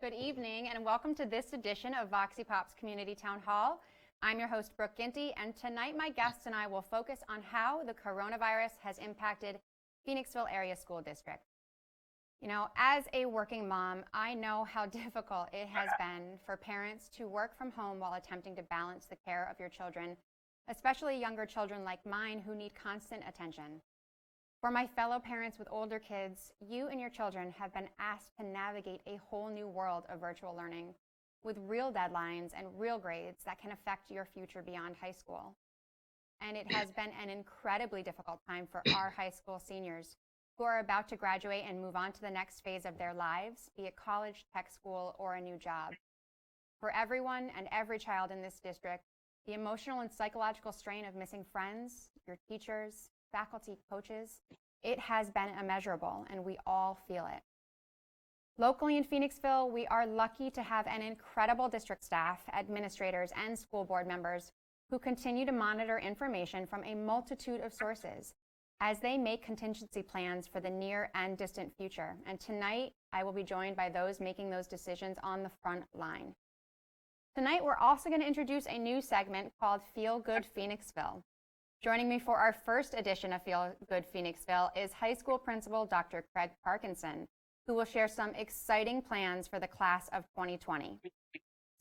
Good evening and welcome to this edition of VOXIPOP's Community Town Hall. I'm your host, Brooke Ginty, and tonight my guests and I will focus on how the coronavirus has impacted Phoenixville Area School District. You know, as a working mom, I know how difficult it has been for parents to work from home while attempting to balance the care of your children, especially younger children like mine who need constant attention. For my fellow parents with older kids, you and your children have been asked to navigate a whole new world of virtual learning with real deadlines and real grades that can affect your future beyond high school. And it has been an incredibly difficult time for our high school seniors who are about to graduate and move on to the next phase of their lives, be it college, tech school, or a new job. For everyone and every child in this district, the emotional and psychological strain of missing friends, your teachers, faculty, coaches, it has been immeasurable, and we all feel it. Locally in Phoenixville, we are lucky to have an incredible district staff, administrators, and school board members who continue to monitor information from a multitude of sources as they make contingency plans for the near and distant future. And tonight, I will be joined by those making those decisions on the front line. Tonight, we're also going to introduce a new segment called Feel Good Phoenixville. Joining me for our first edition of Feel Good Phoenixville is high school principal Dr. Craig Parkinson, who will share some exciting plans for the class of 2020.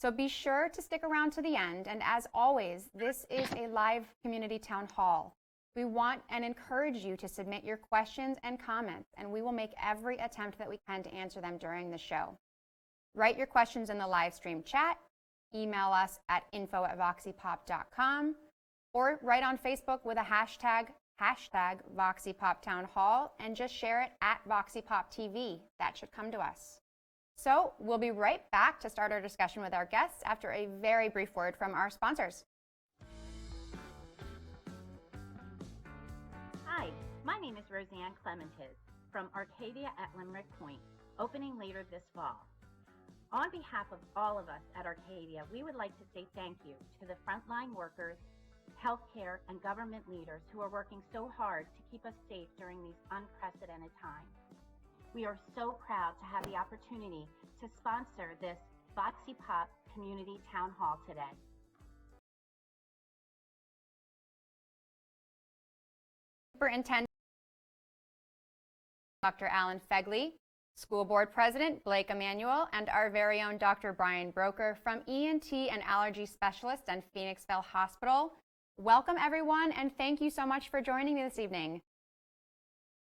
So be sure to stick around to the end, and as always, this is a live community town hall. We want and encourage you to submit your questions and comments, and we will make every attempt that we can to answer them during the show. Write your questions in the live stream chat, email us at info@voxipop.com, or write on Facebook with a hashtag VoxipopTownHall, and just share it at VoxipopTV. That should come to us. So we'll be right back to start our discussion with our guests after a very brief word from our sponsors. Hi, my name is Roseanne Clementiz from ARCADIA at LIMERICK POINTE, opening later this fall. On behalf of all of us at ARCADIA, we would like to say thank you to the frontline workers, healthcare, and government leaders who are working so hard to keep us safe during these unprecedented times. We are so proud to have the opportunity to sponsor this VOXIPOP Community Town Hall today. Superintendent Dr. Alan Fegley, School Board President Blake Emmanuel, and our very own Dr. Brian Broker from ENT and Allergy Specialist and Phoenixville Hospital. Welcome, everyone, and thank you so much for joining me this evening.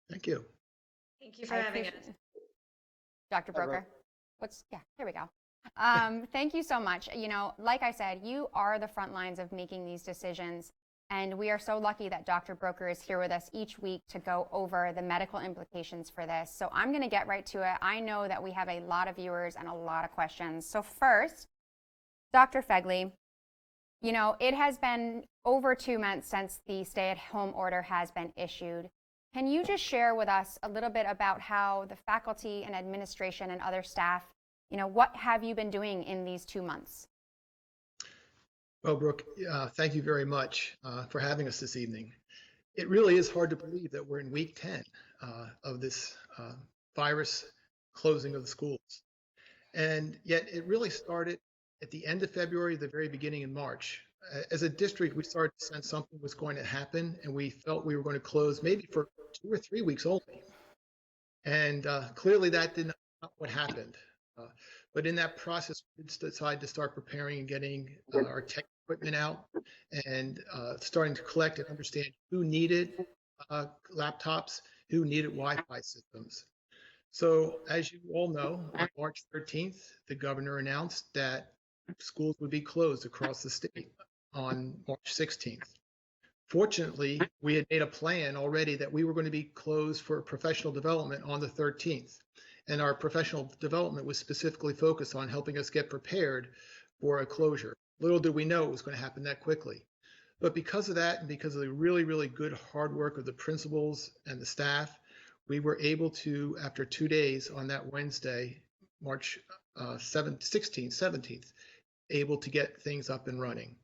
Thank you. Thank you for having us. Dr. Broker. Here we go. Thank you so much. You know, like I said, you are the front lines of making these decisions, and we are so lucky that Dr. Broker is here with us each week to go over the medical implications for this. So I'm going to get right to it. I know that we have a lot of viewers and a lot of questions. So first, Dr. Fegley, you know, it has been over 2 months since the stay-at-home order has been issued. Can you just share with us a little bit about how the faculty and administration and other staff, you know, what have you been doing in these 2 months? Well, Brooke, thank you very much for having us this evening. It really is hard to believe that we're in week 10 of this virus closing of the schools. And yet it really started at the end of February, the very beginning in March. As a district, we started to sense something was going to happen, and we felt we were going to close maybe for 2 or 3 weeks only. And clearly that did not what happened. But in that process, we decided to start preparing and getting our tech equipment out and starting to collect and understand who needed laptops, who needed Wi-Fi systems. So as you all know, on March 13th, the governor announced that schools would be closed across the state on March 16th. Fortunately, we had made a plan already that we were going to be closed for professional development on the 13th. And our professional development was specifically focused on helping us get prepared for a closure. Little did we know it was going to happen that quickly. But because of that, and because of the really, really good hard work of the principals and the staff, we were able to, after 2 days on that Wednesday, March 16th, 17th, able to get things up and running.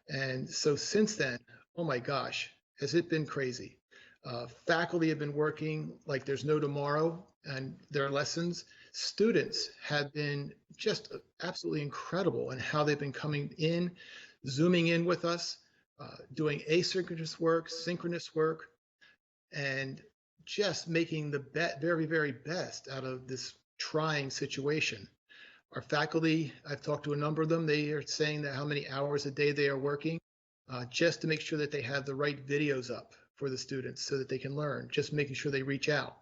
And so since then, oh my gosh, has it been crazy. Faculty have been working like there's no tomorrow and their lessons. students have been just absolutely incredible in how they've been coming in, Zooming in with us, doing asynchronous work, synchronous work, and just making the very, very best out of this trying situation. Our faculty, I've talked to a number of them, they are saying that how many hours a day they are working just to make sure that they have the right videos up for the students so that they can learn, just making sure they reach out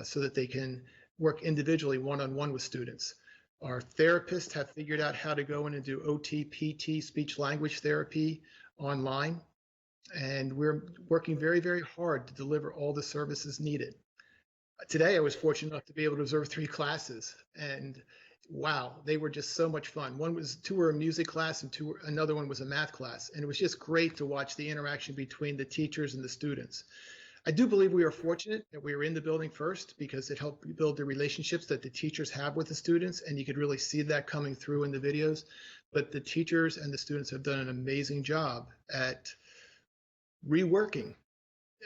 so that they can work individually one-on-one with students. Our therapists have figured out how to go in and do OT, PT, speech language therapy online. And we're working very, very hard to deliver all the services needed. Today, I was fortunate enough to be able to observe 3 classes, and wow, they were just so much fun. 2 were a music class and another one was a math class. And it was just great to watch the interaction between the teachers and the students. I do believe we are fortunate that we were in the building first because it helped build the relationships that the teachers have with the students, and you could really see that coming through in the videos. But the teachers and the students have done an amazing job at reworking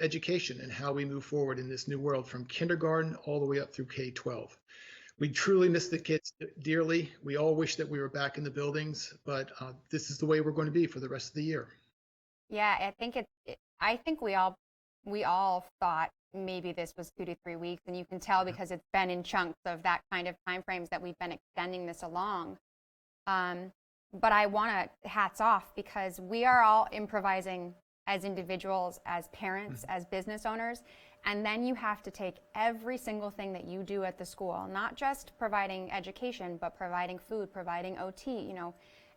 education and how we move forward in this new world from kindergarten all the way up through K-12. We truly miss the kids dearly. We all wish that we were back in the buildings, but this is the way we're going to be for the rest of the year. Yeah, I think we all thought maybe this was 2 to 3 weeks, and you can tell because it's been in chunks of that kind of time frames that we've been extending this along. But I want to hats off because we are all improvising as individuals, as parents, as business owners, and then you have to take every single thing that you do at the school, not just providing education, but providing food, providing OT,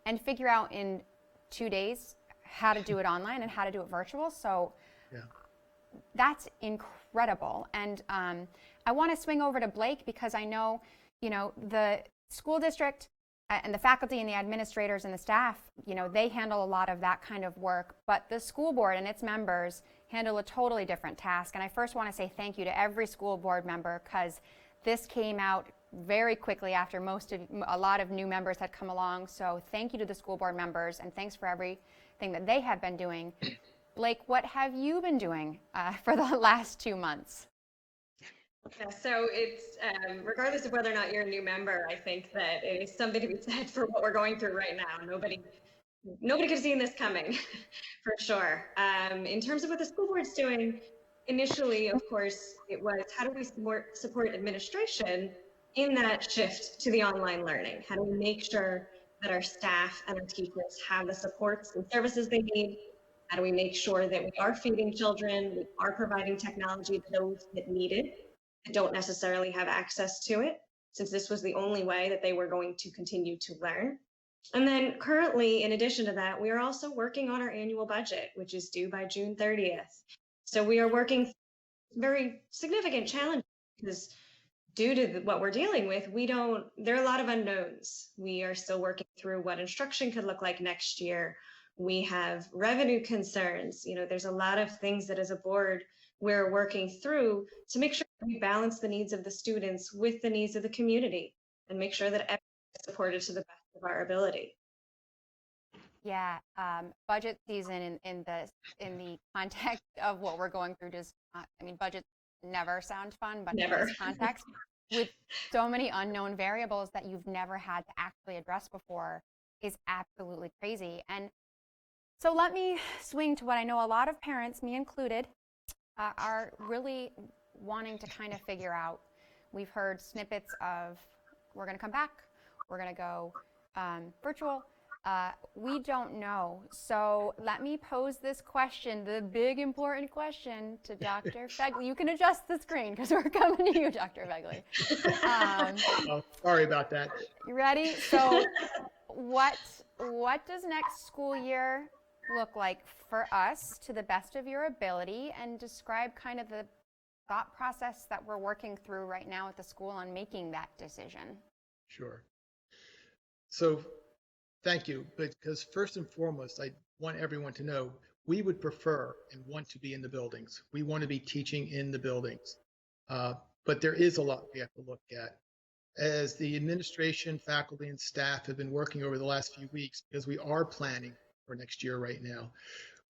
and figure out in 2 days how to do it online and how to do it virtual. So yeah. That's incredible. And I want to swing over to Blake because I know, the school district and the faculty and the administrators and the staff, they handle a lot of that kind of work, but the school board and its members handle a totally different task. And I first want to say thank you to every school board member because this came out very quickly after a lot of new members had come along. So thank you to the school board members and thanks for everything that they have been doing. Blake, what have you been doing for the last 2 months? Yeah, so it's regardless of whether or not you're a new member, I think that it is something to be said for what we're going through right now. Nobody could have seen this coming, for sure. In terms of what the school board's doing, initially, of course, it was how do we support administration in that shift to the online learning? How do we make sure that our staff and our teachers have the supports and services they need? How do we make sure that we are feeding children, we are providing technology to those that need it, that don't necessarily have access to it, since this was the only way that they were going to continue to learn. And then currently, in addition to that, we are also working on our annual budget, which is due by June 30th. So we are working very significant challenges because due to what we're dealing with, there are a lot of unknowns. We are still working through what instruction could look like next year. We have revenue concerns. There's a lot of things that as a board we're working through to make sure we balance the needs of the students with the needs of the community and make sure that everyone is supported to the best of our ability. Yeah, budget season in the context of what we're going through budgets never sound fun, but never. In this context, with so many unknown variables that you've never had to actually address before is absolutely crazy. And so let me swing to what I know a lot of parents, me included, are really wanting to kind of figure out. We've heard snippets of we're going to come back, we're going to go virtual. We don't know. So let me pose this question, the big important question to Dr. Fegley. You can adjust the screen because we're coming to you, Dr. Fegley. Oh, sorry about that. You ready? So what does next school year look like for us to the best of your ability, and describe kind of the thought process that we're working through right now at the school on making that decision? Sure. So thank you, because first and foremost, I want everyone to know we would prefer and want to be in the buildings. We want to be teaching in the buildings, but there is a lot we have to look at. As the administration, faculty, and staff have been working over the last few weeks, because we are planning for next year right now,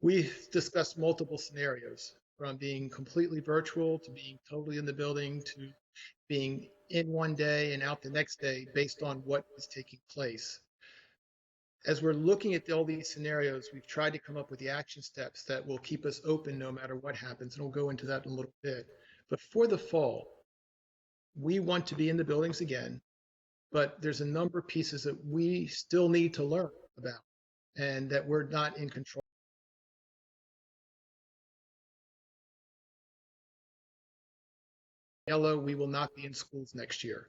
we discussed multiple scenarios, from being completely virtual to being totally in the building to being in one day and out the next day based on what is taking place. As we're looking at all these scenarios, we've tried to come up with the action steps that will keep us open no matter what happens, and we'll go into that in a little bit. But for the fall, we want to be in the buildings again, but there's a number of pieces that we still need to learn about and that we're not in control. Yellow, we will not be in schools next year.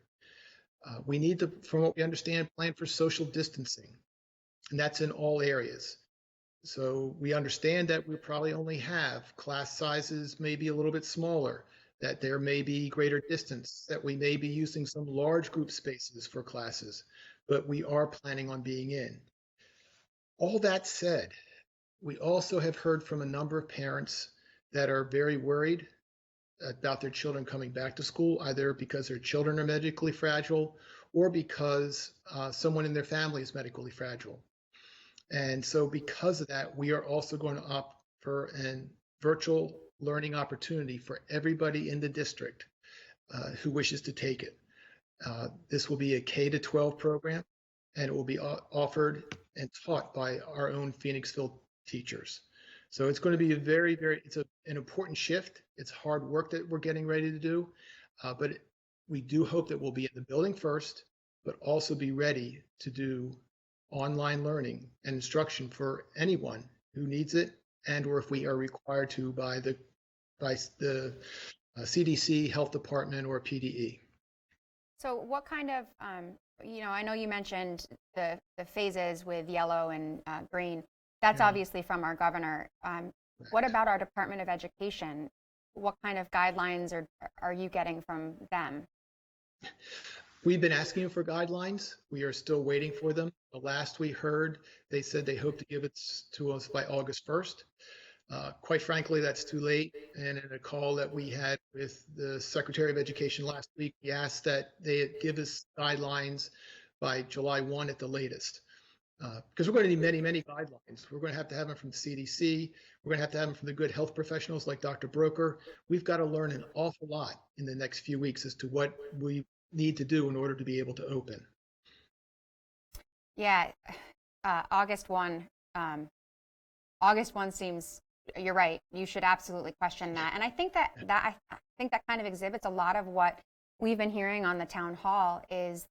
We need to, from what we understand, plan for social distancing, and that's in all areas. So we understand that we probably only have class sizes maybe a little bit smaller, that there may be greater distance, that we may be using some large group spaces for classes, but we are planning on being in. All that said, we also have heard from a number of parents that are very worried about their children coming back to school, either because their children are medically fragile or because someone in their family is medically fragile. And so because of that, we are also going to opt for a virtual learning opportunity for everybody in the district who wishes to take it. This will be a K-12 program, and it will be offered and taught by our own Phoenixville teachers. So it's going to be a very, it's an important shift. It's hard work that we're getting ready to do, but we do hope that we'll be in the building first, but also be ready to do online learning and instruction for anyone who needs it, and or if we are required to by the CDC, Health Department, or PDE. So what kind of, I know you mentioned the phases with yellow and green. That's obviously from our governor. What about our Department of Education? What kind of guidelines are you getting from them? We've been asking for guidelines. We are still waiting for them. The last we heard, they said they hope to give it to us by August 1st. Quite frankly, that's too late. And in a call that we had with the Secretary of Education last week, we asked that they give us guidelines by July 1 at the latest. Because we're going to need many, many guidelines. We're going to have them from the CDC. We're going to have them from the good health professionals like Dr. Broker. We've got to learn an awful lot in the next few weeks as to what we need to do in order to be able to open. Yeah, August 1 seems, you're right, you should absolutely question that. And I think that kind of exhibits a lot of what we've been hearing on the town hall is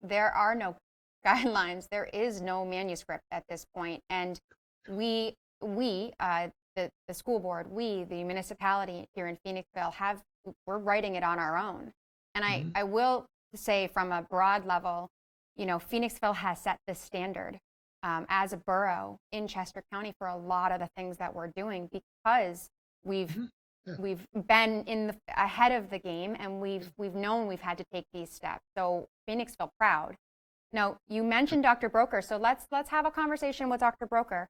there are no guidelines, there is no manuscript at this point. And we the school board, the municipality here in Phoenixville we're writing it on our own. And I will say from a broad level, Phoenixville has set the standard as a borough in Chester County for a lot of the things that we're doing because we've been ahead of the game and we've known we've had to take these steps. So Phoenixville proud. Now, you mentioned Dr. Broker, so let's have a conversation with Dr. Broker.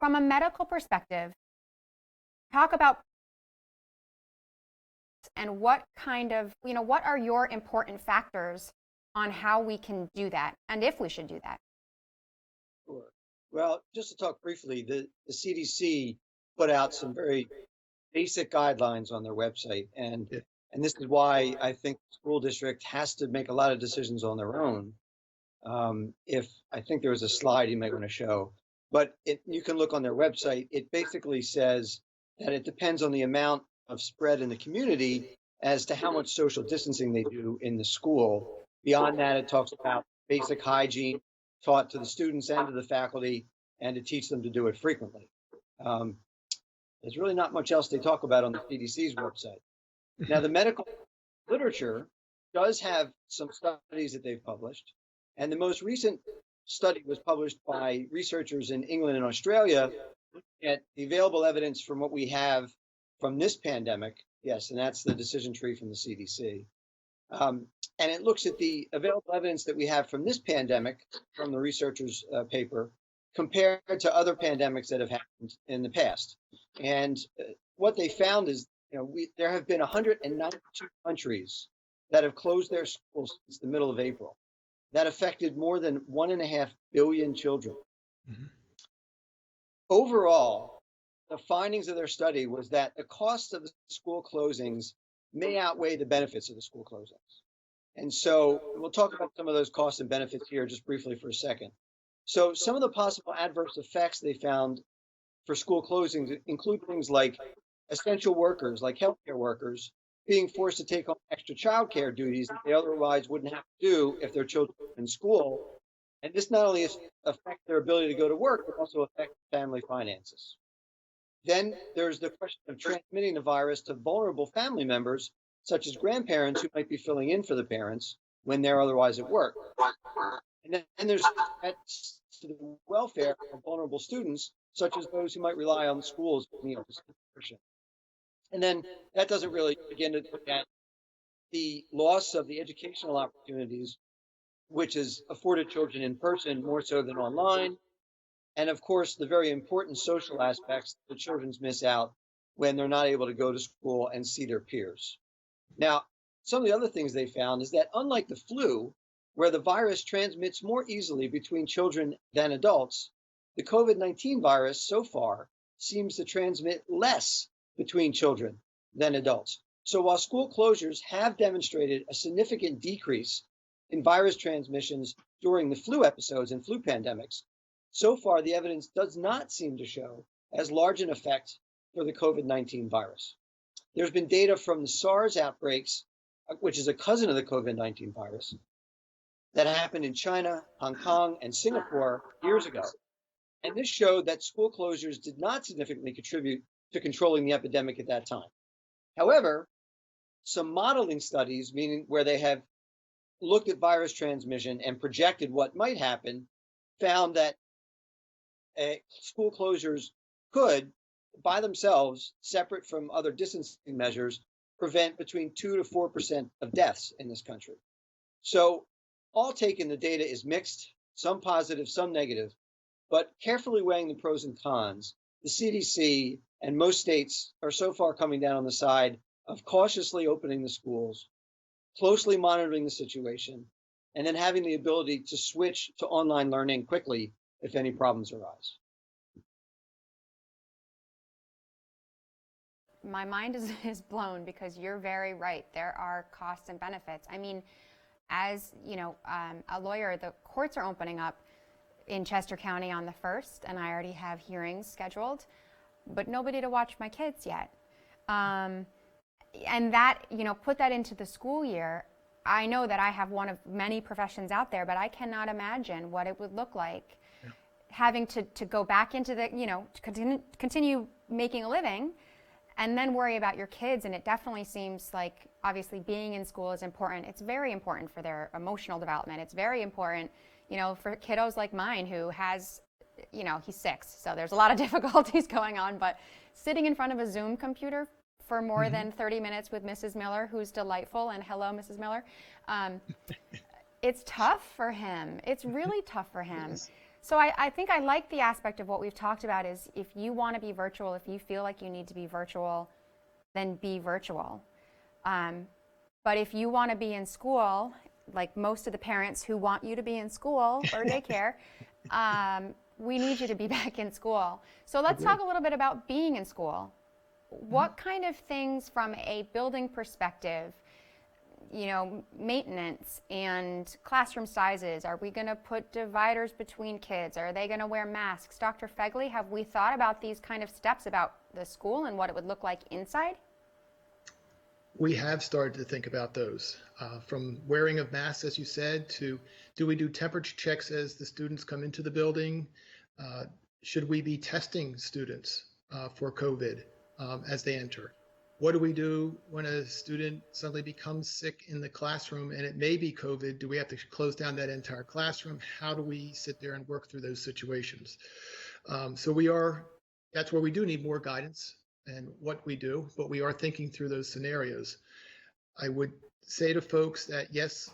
From a medical perspective, talk about and what kind of, what are your important factors on how we can do that and if we should do that? Sure. Well, just to talk briefly, the CDC put out some very basic guidelines on their website, and this is why I think the school district has to make a lot of decisions on their own. If I think there was a slide you might want to show, but you can look on their website. It basically says that it depends on the amount of spread in the community as to how much social distancing they do in the school. Beyond that, it talks about basic hygiene taught to the students and to the faculty and to teach them to do it frequently. There's really not much else they talk about on the CDC's website. Now, the medical literature does have some studies that they've published, and the most recent study was published by researchers in England and Australia at the available evidence from what we have from this pandemic. Yes, and that's the decision tree from the CDC. And it looks at the available evidence that we have from this pandemic, from the researchers' paper, compared to other pandemics that have happened in the past. And what they found is, there have been 192 countries that have closed their schools since the middle of April. That affected more than 1.5 billion children. Mm-hmm. Overall, the findings of their study was that the cost of the school closings may outweigh the benefits of the school closings. And so we'll talk about some of those costs and benefits here just briefly for a second. So some of the possible adverse effects they found for school closings include things like essential workers, like healthcare workers, being forced to take on extra childcare duties that they otherwise wouldn't have to do if their children were in school. And this not only affects their ability to go to work, but also affects family finances. Then there's the question of transmitting the virus to vulnerable family members, such as grandparents who might be filling in for the parents when they're otherwise at work. And then there's threats to the welfare of vulnerable students, such as those who might rely on schools for meals. And then that doesn't really begin to look at the loss of the educational opportunities, which is afforded children in person more so than online. And of course, the very important social aspects the children miss out when they're not able to go to school and see their peers. Now, some of the other things they found is that unlike the flu, where the virus transmits more easily between children than adults, the COVID-19 virus so far seems to transmit less between children than adults. So while school closures have demonstrated a significant decrease in virus transmissions during the flu episodes and flu pandemics, so far the evidence does not seem to show as large an effect for the COVID-19 virus. There's been data from the SARS outbreaks, which is a cousin of the COVID-19 virus, that happened in China, Hong Kong, and Singapore years ago. And this showed that school closures did not significantly contribute to controlling the epidemic at that time. However, some modeling studies, meaning where they have looked at virus transmission and projected what might happen, found that school closures could, by themselves, separate from other distancing measures, prevent between 2 to 4% of deaths in this country. So all taken, the data is mixed, some positive, some negative, but carefully weighing the pros and cons, the CDC and most states are so far coming down on the side of cautiously opening the schools, closely monitoring the situation, and then having the ability to switch to online learning quickly if any problems arise. My mind is blown because you're very right. There are costs and benefits. I mean, as you know, a lawyer, the courts are opening up in Chester County on the 1st, and I already have hearings scheduled, but nobody to watch my kids yet. And that, you know, put that into the school year. I know that I have one of many professions out there, but I cannot imagine what it would look like having to go back into the, you know, to continue making a living and then worry about your kids. And it definitely seems like, obviously, being in school is important. It's very important for their emotional development. It's very important, you know, for kiddos like mine who has, you know, he's 6, so there's a lot of difficulties going on, but sitting in front of a Zoom computer for more than 30 minutes with Mrs. Miller, who's delightful, and hello, Mrs. Miller, it's tough for him. It's really tough for him. Yes. So I think I like the aspect of what we've talked about is if you want to be virtual, if you feel like you need to be virtual, then be virtual. But if you want to be in school, like most of the parents who want you to be in school or daycare, we need you to be back in school. So let's talk a little bit about being in school. What kind of things from a building perspective, you know, maintenance and classroom sizes, are we going to put dividers between kids? Are they going to wear masks? Dr. Fegley, have we thought about these kind of steps about the school and what it would look like inside? We have started to think about those, from wearing of masks, as you said, to do we do temperature checks as the students come into the building? Should we be testing students for COVID as they enter? What do we do when a student suddenly becomes sick in the classroom and it may be COVID? Do we have to close down that entire classroom? How do we sit there and work through those situations? That's where we do need more guidance and what we do, but we are thinking through those scenarios. I would say to folks that, yes,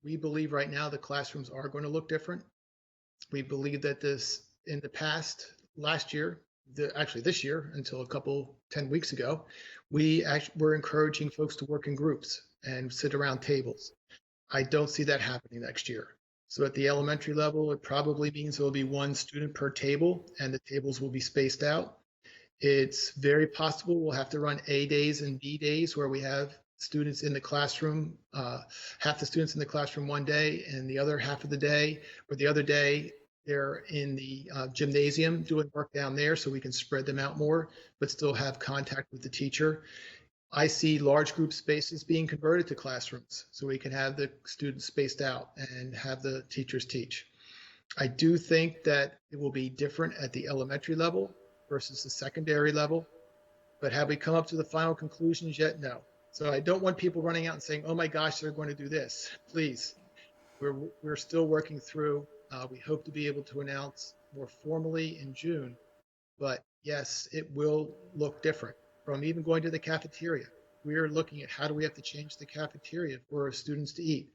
we believe right now the classrooms are going to look different. We believe that this in the past, last year, actually this year, until 10 weeks ago, we were encouraging folks to work in groups and sit around tables. I don't see that happening next year. So at the elementary level, it probably means there will be one student per table and the tables will be spaced out. It's very possible we'll have to run A days and B days where we have students in the classroom, half the students in the classroom one day and the other half of the day, or the other day they're in the gymnasium doing work down there, so we can spread them out more, but still have contact with the teacher. I see large group spaces being converted to classrooms, so we can have the students spaced out and have the teachers teach. I do think that it will be different at the elementary level versus the secondary level, but have we come up to the final conclusions yet? No. So I don't want people running out and saying, oh my gosh, they're going to do this. Please, we're still working through. We hope to be able to announce more formally in June, but yes, it will look different. From even going to the cafeteria, we're looking at how do we have to change the cafeteria for our students to eat.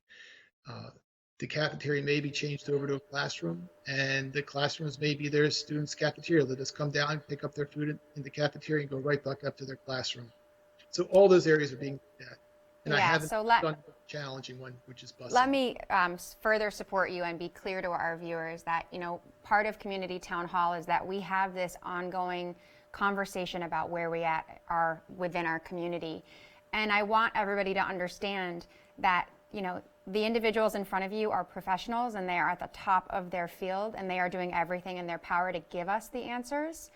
The cafeteria may be changed over to a classroom, and the classrooms may be their students' cafeteria. They'll just come down, pick up their food in the cafeteria, and go right back up to their classroom. So all those areas are being looked at. And I haven't done the challenging one, which is busing. Let me further support you and be clear to our viewers that, you know, part of Community Town Hall is that we have this ongoing conversation about where we are within our community. And I want everybody to understand that, you know, the individuals in front of you are professionals and they are at the top of their field and they are doing everything in their power to give us the answers.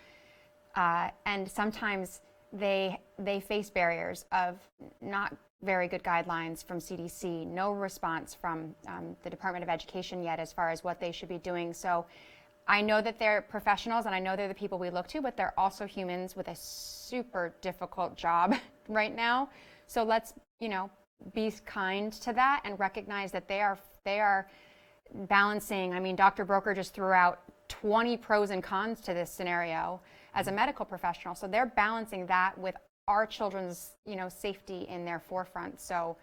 And sometimes they face barriers of not very good guidelines from CDC, no response from the Department of Education yet as far as what they should be doing. So I know that they're professionals and I know they're the people we look to, but they're also humans with a super difficult job right now. So let's, you know, be kind to that and recognize that they are balancing. I mean, Dr. Broker just threw out 20 pros and cons to this scenario as a medical professional. So they're balancing that with our children's, you know, safety in their forefront. So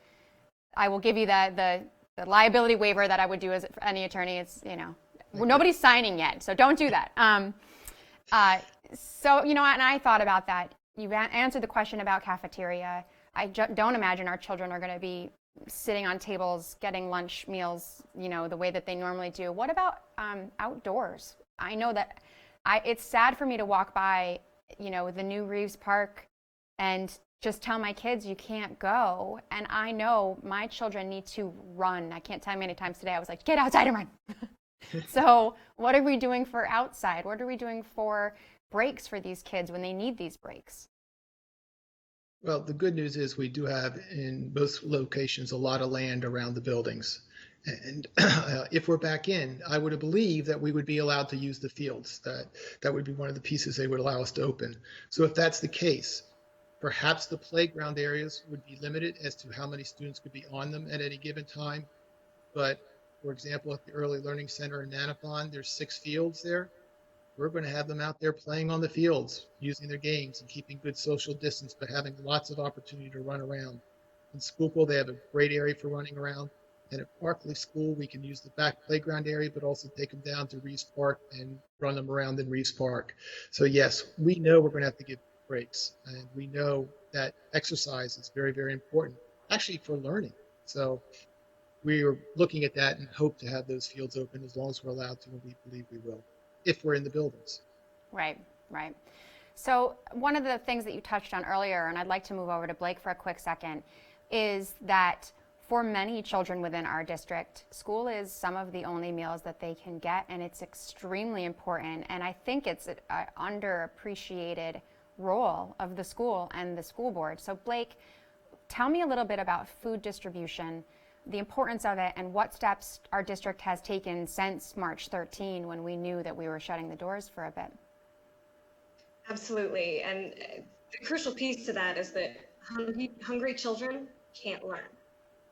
I will give you the liability waiver that I would do as any attorney. It's, you know, nobody's signing yet, so don't do that. So, you know, and I thought about that. You answered the question about cafeteria. I don't imagine our children are going to be sitting on tables getting lunch meals, you know, the way that they normally do. What about outdoors? I know that it's sad for me to walk by, you know, the new Reeves Park and just tell my kids you can't go. And I know my children need to run. I can't tell you how many times today I was like, get outside and run. So what are we doing for outside? What are we doing for breaks for these kids when they need these breaks? Well, the good news is we do have in most locations a lot of land around the buildings. And if we're back in, I would believe that we would be allowed to use the fields. That would be one of the pieces they would allow us to open. So if that's the case, perhaps the playground areas would be limited as to how many students could be on them at any given time. But for example, at the Early Learning Center in Nanathon, there's 6 fields there. We're going to have them out there playing on the fields, using their games and keeping good social distance, but having lots of opportunity to run around. In Schuylkill, they have a great area for running around. And at Parkley School, we can use the back playground area, but also take them down to Reeves Park and run them around in Reeves Park. So yes, we know we're going to have to give breaks. And we know that exercise is very, very important, actually for learning. So we are looking at that and hope to have those fields open as long as we're allowed to, and we believe we will, if we're in the buildings. Right, right. So one of the things that you touched on earlier, and I'd like to move over to Blake for a quick second, is that for many children within our district, school is some of the only meals that they can get, and it's extremely important. And I think it's an underappreciated role of the school and the school board. So Blake, tell me a little bit about food distribution, the importance of it, and what steps our district has taken since March 13 when we knew that we were shutting the doors for a bit. Absolutely. And the crucial piece to that is that hungry children can't learn.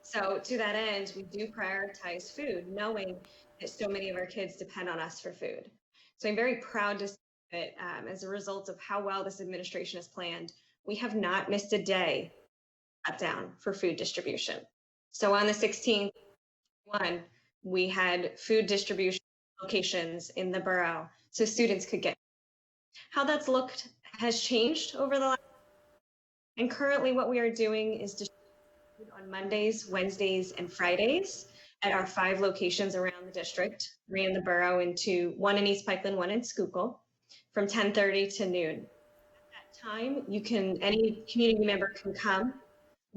So to that end, we do prioritize food, knowing that so many of our kids depend on us for food. So I'm very proud to say that as a result of how well this administration has planned, we have not missed a day down for food distribution. So on the 16th, we had food distribution locations in the borough so students could get. How that's looked has changed over the last. And currently what we are doing is distributing on Mondays, Wednesdays, and Fridays at our 5 locations around the district, 3 in the borough and 1 in East Pikeland, 1 in Schuylkill, from 10:30 to noon. At that time, any community member can come,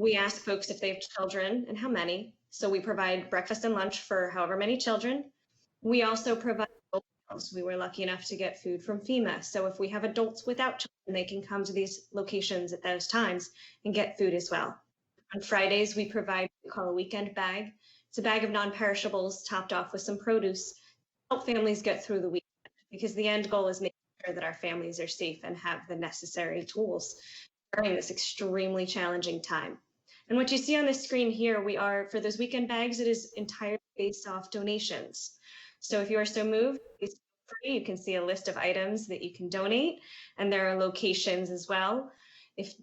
We ask folks if they have children and how many. So we provide breakfast and lunch for however many children. We also provide meals. We were lucky enough to get food from FEMA. So if we have adults without children, they can come to these locations at those times and get food as well. On Fridays, we provide what we call a weekend bag. It's a bag of non-perishables topped off with some produce to help families get through the weekend, because the end goal is making sure that our families are safe and have the necessary tools during this extremely challenging time. And what you see on the screen here, we are, for those weekend bags, it is entirely based off donations. So if you are so moved, please feel free. You can see a list of items that you can donate, and there are locations as well. If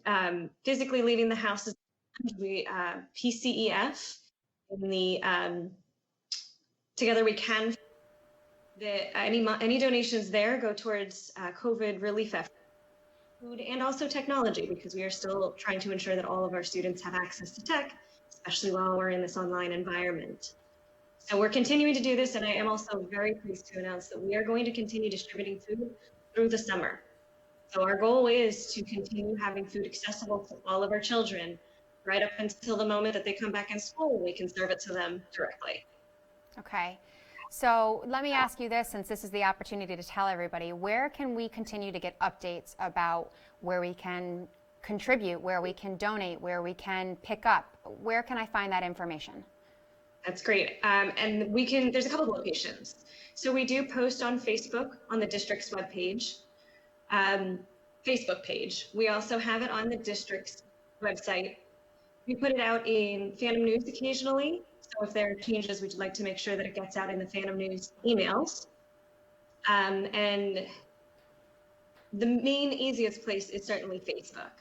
physically leaving the house is we PCEF in the Together We Can. Any donations there go towards COVID relief efforts, food, and also technology, because we are still trying to ensure that all of our students have access to tech, especially while we're in this online environment. So we're continuing to do this, and I am also very pleased to announce that we are going to continue distributing food through the summer. So our goal is to continue having food accessible to all of our children right up until the moment that they come back in school, and we can serve it to them directly. Okay. So let me ask you this, since this is the opportunity to tell everybody, where can we continue to get updates about where we can contribute, where we can donate, where we can pick up? Where can I find that information? That's great. And we can, there's a couple of locations. So we do post on Facebook on the district's webpage, Facebook page. We also have it on the district's website. We put it out in Phantom News occasionally. So if there are changes, we'd like to make sure that it gets out in the Phantom News emails. And the main easiest place is certainly Facebook.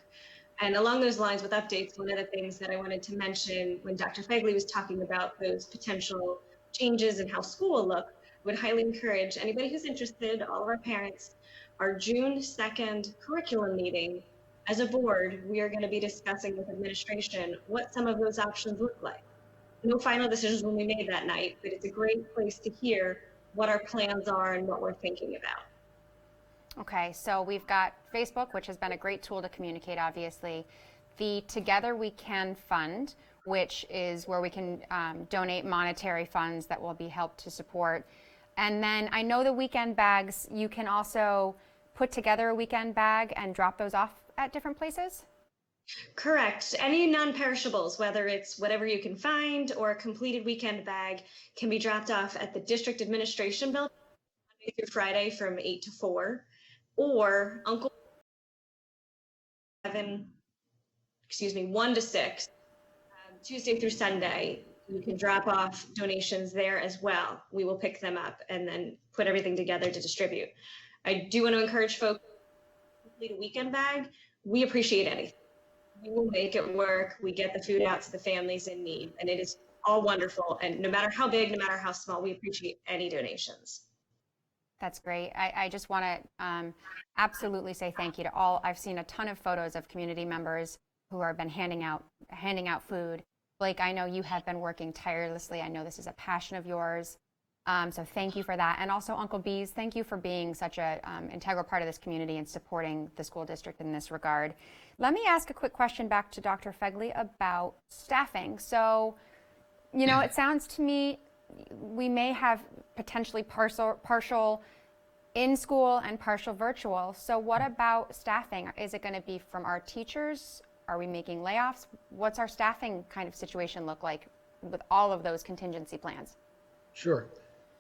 And along those lines with updates, one of the things that I wanted to mention when Dr. Fegley was talking about those potential changes in how school will look, would highly encourage anybody who's interested, all of our parents, our June 2nd curriculum meeting. As a board, we are going to be discussing with administration what some of those options look like. No final decisions will be made that night, but it's a great place to hear what our plans are and what we're thinking about. Okay, so we've got Facebook, which has been a great tool to communicate, obviously. The Together We Can Fund, which is where we can donate monetary funds that will be helped to support. And then I know the weekend bags, you can also put together a weekend bag and drop those off at different places? Correct. Any non-perishables, whether it's whatever you can find or a completed weekend bag, can be dropped off at the district administration building Monday through Friday from 8 to 4, or 1 to 6, Tuesday through Sunday. You can drop off donations there as well. We will pick them up and then put everything together to distribute. I do want to encourage folks to complete a weekend bag. We appreciate anything. We will make it work. We get the food out to the families in need, and it is all wonderful. And no matter how big, no matter how small, we appreciate any donations. That's great. I just want to absolutely say thank you to all. I've seen a ton of photos of community members who have been handing out food. Blake, I know you have been working tirelessly. I know this is a passion of yours. So thank you for that. And also Uncle Bees, thank you for being such an integral part of this community and supporting the school district in this regard. Let me ask a quick question back to Dr. Fegley about staffing. So, you know, it sounds to me we may have potentially partial in school and partial virtual. So what about staffing? Is it going to be from our teachers? Are we making layoffs? What's our staffing kind of situation look like with all of those contingency plans? Sure.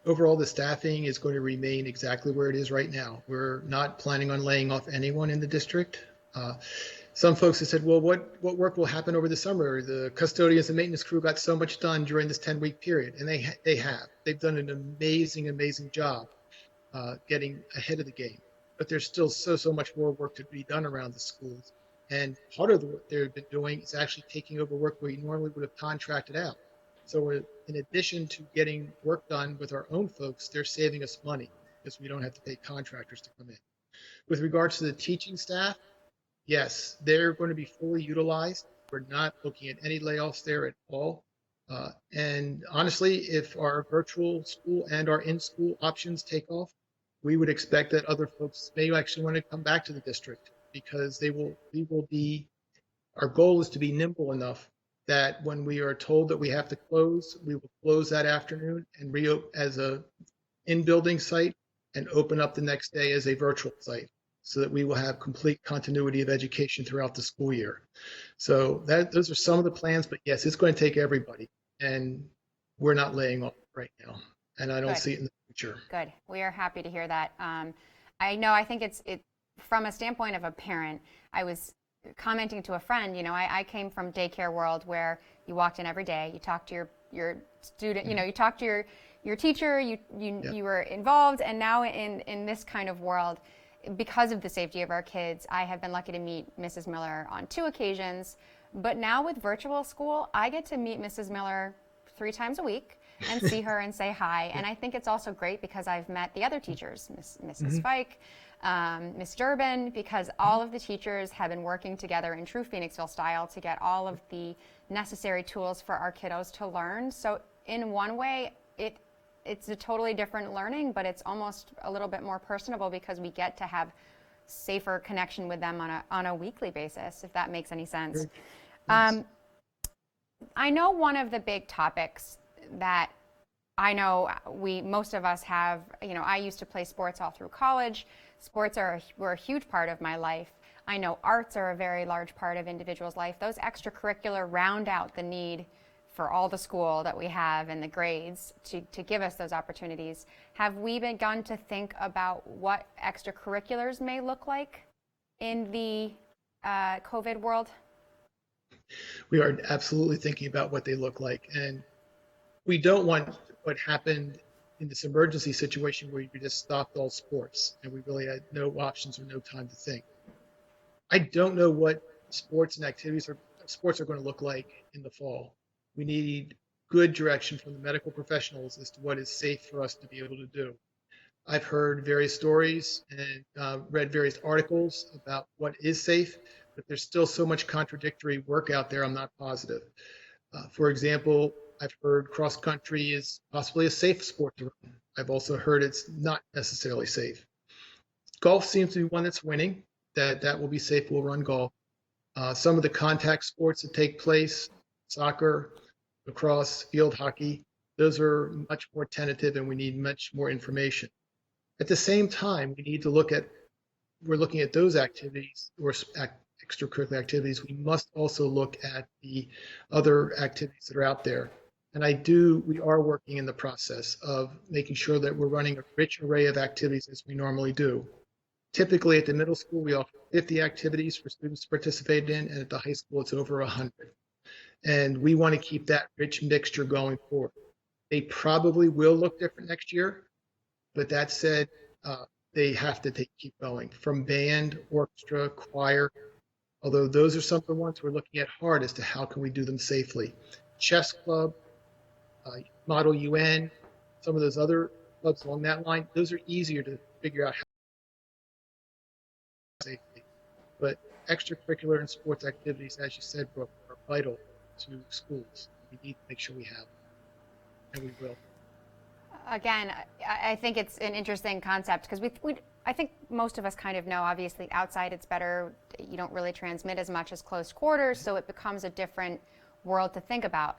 Overall, the staffing is going to remain exactly where it is right now. We're not planning on laying off anyone in the district. Some folks have said, well, what work will happen over the summer? The custodians and maintenance crew got so much done during this 10-week period, and they have. They've done an amazing job getting ahead of the game. But there's still so much more work to be done around the schools. And part of the work they've been doing is actually taking over work we normally would have contracted out. So in addition to getting work done with our own folks, they're saving us money because we don't have to pay contractors to come in. With regards to the teaching staff, yes, they're going to be fully utilized. We're not looking at any layoffs there at all. And honestly, if our virtual school and our in-school options take off, we would expect that other folks may actually want to come back to the district because we will be Our goal is to be nimble enough that when we are told that we have to close, we will close that afternoon and reopen as a in-building site and open up the next day as a virtual site so that we will have complete continuity of education throughout the school year. So those are some of the plans, but yes, it's going to take everybody, and we're not laying off right now, and I don't Good. see it in the future. Good. We are happy to hear that. I think it's from a standpoint of a parent. I was commenting to a friend, I came from daycare world where you walked in every day, you talked to your student, you talked to your teacher, you were involved, and now in this kind of world, because of the safety of our kids, I have been lucky to meet Mrs. Miller on 2 occasions, but now with virtual school, I get to meet Mrs. Miller 3 times a week and see her and say hi. And I think it's also great because I've met the other teachers, Mrs. Fike, Ms. Durbin, because all of the teachers have been working together in true Phoenixville style to get all of the necessary tools for our kiddos to learn. So in one way, it's a totally different learning, but it's almost a little bit more personable because we get to have safer connection with them on a weekly basis, if that makes any sense. I know one of the big topics that I know most of us have, I used to play sports all through college. Sports were a huge part of my life. I know arts are a very large part of individuals' life. Those extracurricular round out the need for all the school that we have and the grades to give us those opportunities. Have we begun to think about what extracurriculars may look like in the COVID world? We are absolutely thinking about what they look like. And we don't want what happened in this emergency situation where you just stopped all sports and we really had no options or no time to think. I don't know what sports and activities or sports are going to look like in the fall. We need good direction from the medical professionals as to what is safe for us to be able to do. I've heard various stories and read various articles about what is safe, but there's still so much contradictory work out there, I'm not positive. For example, I've heard cross country is possibly a safe sport to run. I've also heard it's not necessarily safe. Golf seems to be one that's winning, that will be safe, we'll run golf. Some of the contact sports that take place, soccer, lacrosse, field hockey, those are much more tentative and we need much more information. At the same time, we're looking at those activities or extracurricular activities. We must also look at the other activities that are out there. And we are working in the process of making sure that we're running a rich array of activities as we normally do. Typically at the middle school, we offer 50 activities for students to participate in, and at the high school, it's over 100. And we want to keep that rich mixture going forward. They probably will look different next year, but that said, they have to keep going from band, orchestra, choir, although those are some of the ones we're looking at hard as to how can we do them safely. Chess club, Model UN, some of those other clubs along that line, those are easier to figure out how safely. But extracurricular and sports activities, as you said, Brooke, are vital to schools. We need to make sure we have them, and we will. Again, I think it's an interesting concept because I think most of us kind of know, obviously, outside it's better. You don't really transmit as much as close quarters, so it becomes a different world to think about.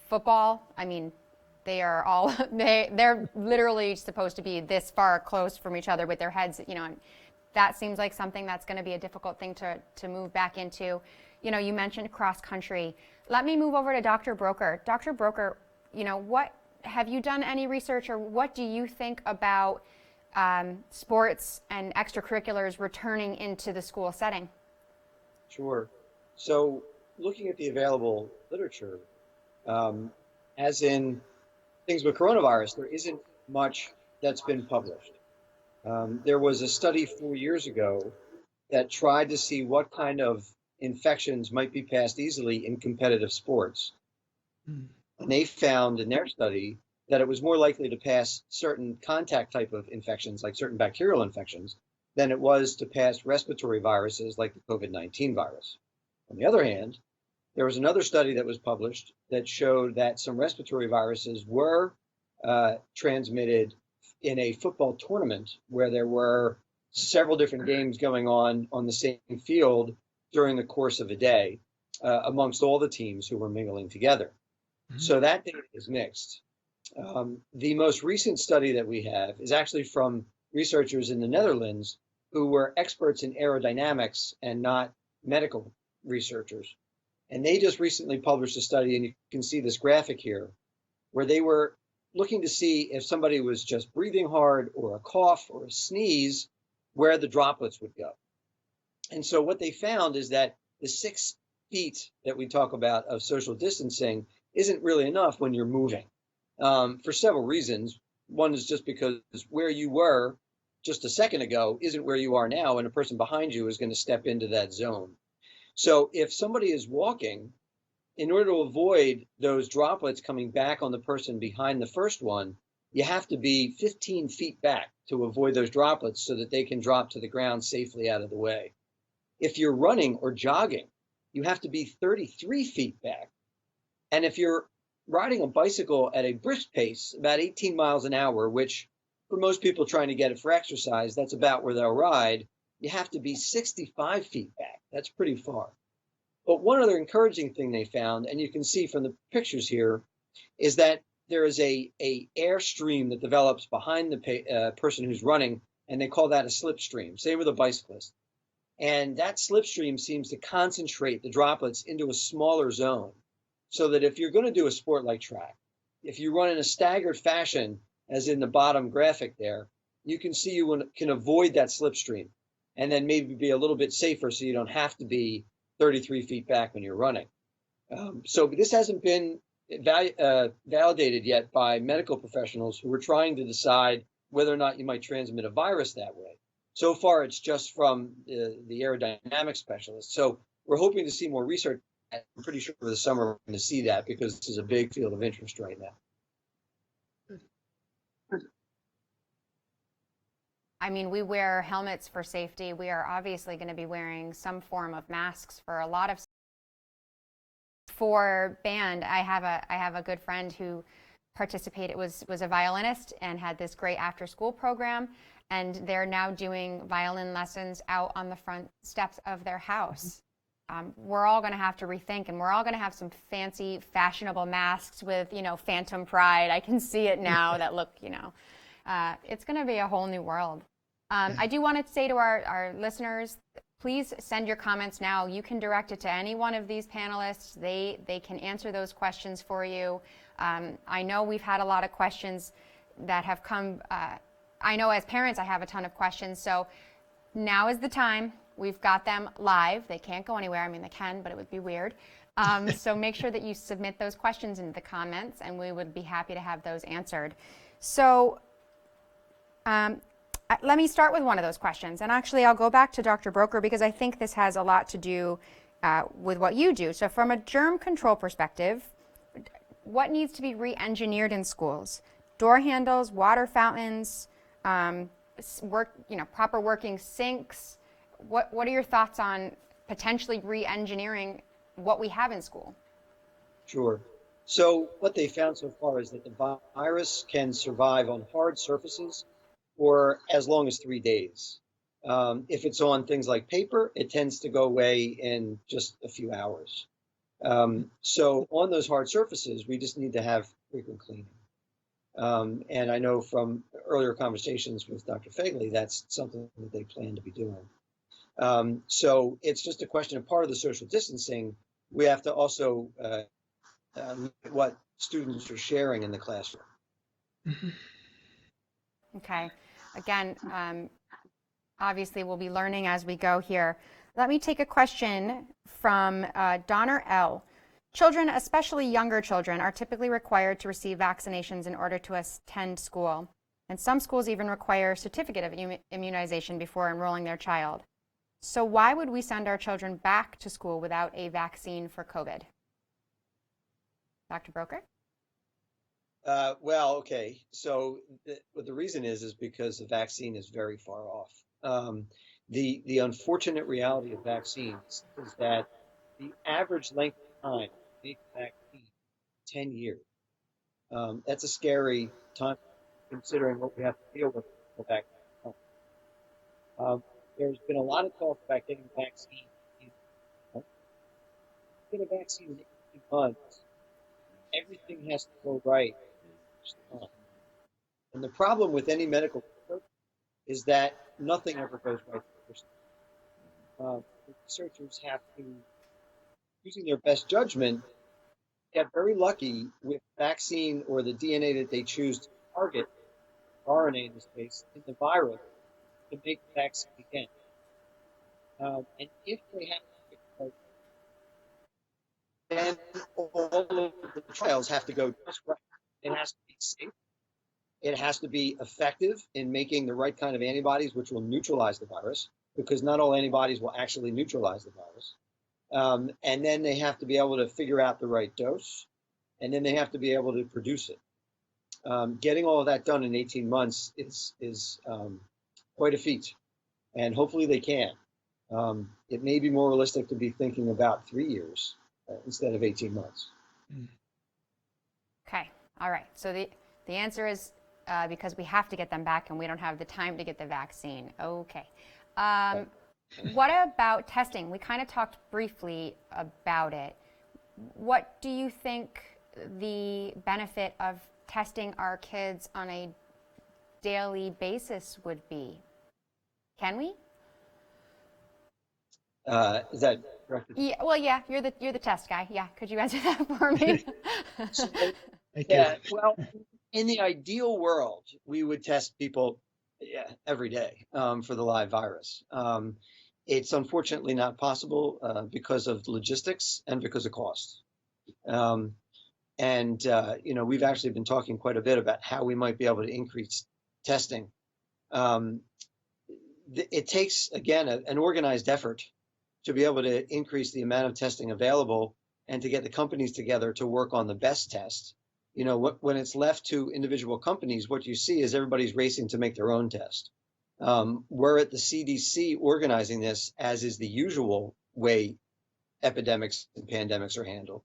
Football, I mean, they're literally supposed to be this far close from each other with their heads, and that seems like something that's going to be a difficult thing to move back into. You mentioned cross country. Let me move over to Dr. Broker. Dr. Broker, what have you done any research, or what do you think about sports and extracurriculars returning into the school setting? Sure. So looking at the available literature, as in things with coronavirus, there isn't much that's been published. There was a study 4 years ago that tried to see what kind of infections might be passed easily in competitive sports. And they found in their study that it was more likely to pass certain contact type of infections, like certain bacterial infections, than it was to pass respiratory viruses like the COVID-19 virus. On the other hand, there was another study that was published that showed that some respiratory viruses were transmitted in a football tournament where there were several different games going on the same field during the course of a day amongst all the teams who were mingling together. So that data is mixed. The most recent study that we have is actually from researchers in the Netherlands who were experts in aerodynamics and not medical researchers. And they just recently published a study, and you can see this graphic here, where they were looking to see if somebody was just breathing hard or a cough or a sneeze, where the droplets would go. And so what they found is that the 6 feet that we talk about of social distancing isn't really enough when you're moving for several reasons. One is just because where you were just a second ago isn't where you are now, and a person behind you is going to step into that zone. So if somebody is walking, in order to avoid those droplets coming back on the person behind the first one, you have to be 15 feet back to avoid those droplets so that they can drop to the ground safely out of the way. If you're running or jogging, you have to be 33 feet back. And if you're riding a bicycle at a brisk pace, about 18 miles an hour, which for most people trying to get it for exercise, that's about where they'll ride, you have to be 65 feet back. That's pretty far. But one other encouraging thing they found, and you can see from the pictures here, is that there is a air stream that develops behind the person who's running, and they call that a slipstream. Same with a bicyclist. And that slipstream seems to concentrate the droplets into a smaller zone, so that if you're going to do a sport like track, if you run in a staggered fashion, as in the bottom graphic there, you can see you can avoid that slipstream and then maybe be a little bit safer so you don't have to be 33 feet back when you're running. So this hasn't been validated yet by medical professionals who are trying to decide whether or not you might transmit a virus that way. So far, it's just from the aerodynamic specialists. So we're hoping to see more research. I'm pretty sure for the summer we're going to see that, because this is a big field of interest right now. I mean, we wear helmets for safety. We are obviously going to be wearing some form of masks for a lot of. For band, I have a good friend who participated, was a violinist and had this great after-school program, and they're now doing violin lessons out on the front steps of their house. We're all going to have to rethink, and we're all going to have some fancy, fashionable masks with, Phantom Pride. I can see it now that look, it's going to be a whole new world. I do want to say to our listeners, please send your comments now. You can direct it to any one of these panelists. They can answer those questions for you. I know we've had a lot of questions that have come. I know as parents I have a ton of questions, so now is the time. We've got them live. They can't go anywhere. I mean, they can, but it would be weird. So make sure that you submit those questions into the comments, and we would be happy to have those answered. So let me start with one of those questions. And actually, I'll go back to Dr. Broker, because I think this has a lot to do with what you do. So from a germ control perspective, what needs to be re-engineered in schools? Door handles, water fountains, proper working sinks. What are your thoughts on potentially re-engineering what we have in school? Sure. So what they found so far is that the virus can survive on hard surfaces for as long as 3 days. If it's on things like paper, it tends to go away in just a few hours. So on those hard surfaces, we just need to have frequent cleaning. And I know from earlier conversations with Dr. Fegley, that's something that they plan to be doing. So it's just a question of part of the social distancing. We have to also look at what students are sharing in the classroom. Mm-hmm. Okay. Again, obviously we'll be learning as we go here. Let me take a question from Donner L. Children, especially younger children, are typically required to receive vaccinations in order to attend school. And some schools even require a certificate of immunization before enrolling their child. So why would we send our children back to school without a vaccine for COVID? Dr. Broker? Well, okay. So what the reason is because the vaccine is very far off. The unfortunate reality of vaccines is that the average length of time to take a vaccine, 10 years. That's a scary time considering what we have to deal with back home. There's been a lot of talk about getting vaccines in get a vaccine in 18 months, everything has to go right. And the problem with any medical research is that nothing ever goes right the first time. The researchers have to, using their best judgment, get very lucky with vaccine or the DNA that they choose to target, RNA in this case, in the virus to make the vaccine again. And if they have to, then all of the trials have to go just right. It has to be safe. It has to be effective in making the right kind of antibodies, which will neutralize the virus, because not all antibodies will actually neutralize the virus. And then they have to be able to figure out the right dose, and then they have to be able to produce it. Getting all of that done in 18 months is quite a feat, and hopefully they can. It may be more realistic to be thinking about 3 years instead of 18 months. Okay. All right. So the answer is because we have to get them back and we don't have the time to get the vaccine. Okay. What about testing? We kind of talked briefly about it. What do you think the benefit of testing our kids on a daily basis would be? Can we? Is that correct? Yeah. Well, yeah. You're the test guy. Yeah. Could you answer that for me? Thank you. Yeah, well, in the ideal world, we would test people every day for the live virus. It's unfortunately not possible because of logistics and because of cost. We've actually been talking quite a bit about how we might be able to increase testing. It takes, again, an organized effort to be able to increase the amount of testing available and to get the companies together to work on the best test. When it's left to individual companies, what you see is everybody's racing to make their own test. We're at the CDC organizing this, as is the usual way epidemics and pandemics are handled.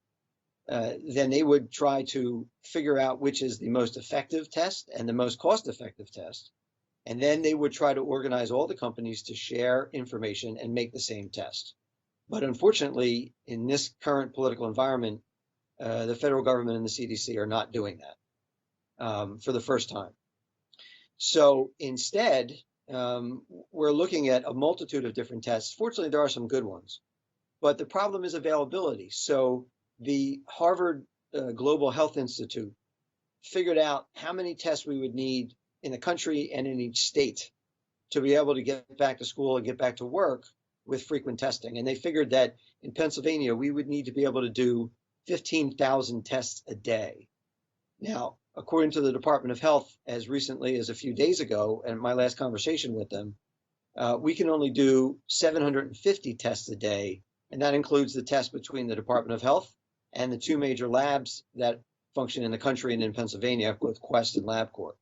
Then they would try to figure out which is the most effective test and the most cost-effective test. And then they would try to organize all the companies to share information and make the same test. But unfortunately, in this current political environment, the federal government and the CDC are not doing that for the first time. So instead, we're looking at a multitude of different tests. Fortunately, there are some good ones, but the problem is availability. So the Harvard Global Health Institute figured out how many tests we would need in the country and in each state to be able to get back to school and get back to work with frequent testing. And they figured that in Pennsylvania, we would need to be able to do 15,000 tests a day. Now, according to the Department of Health, as recently as a few days ago, and my last conversation with them, we can only do 750 tests a day. And that includes the test between the Department of Health and the two major labs that function in the country and in Pennsylvania, with Quest and LabCorp.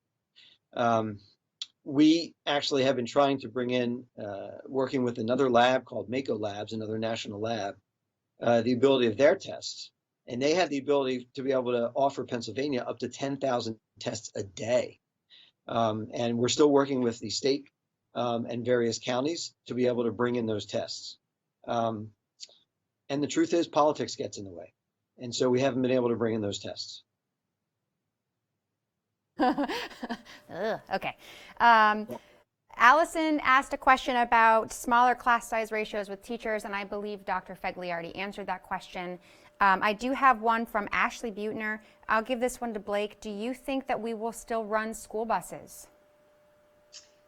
We actually have been trying to bring in, working with another lab called Mako Labs, another national lab, the ability of their tests. And they have the ability to be able to offer Pennsylvania up to 10,000 tests a day. And we're still working with the state and various counties to be able to bring in those tests. And the truth is, politics gets in the way. And so we haven't been able to bring in those tests. Okay. Allison asked a question about smaller class size ratios with teachers, and I believe Dr. Fegley already answered that question. I do have one from Ashley Butner. I'll give this one to Blake. Do you think that we will still run school buses?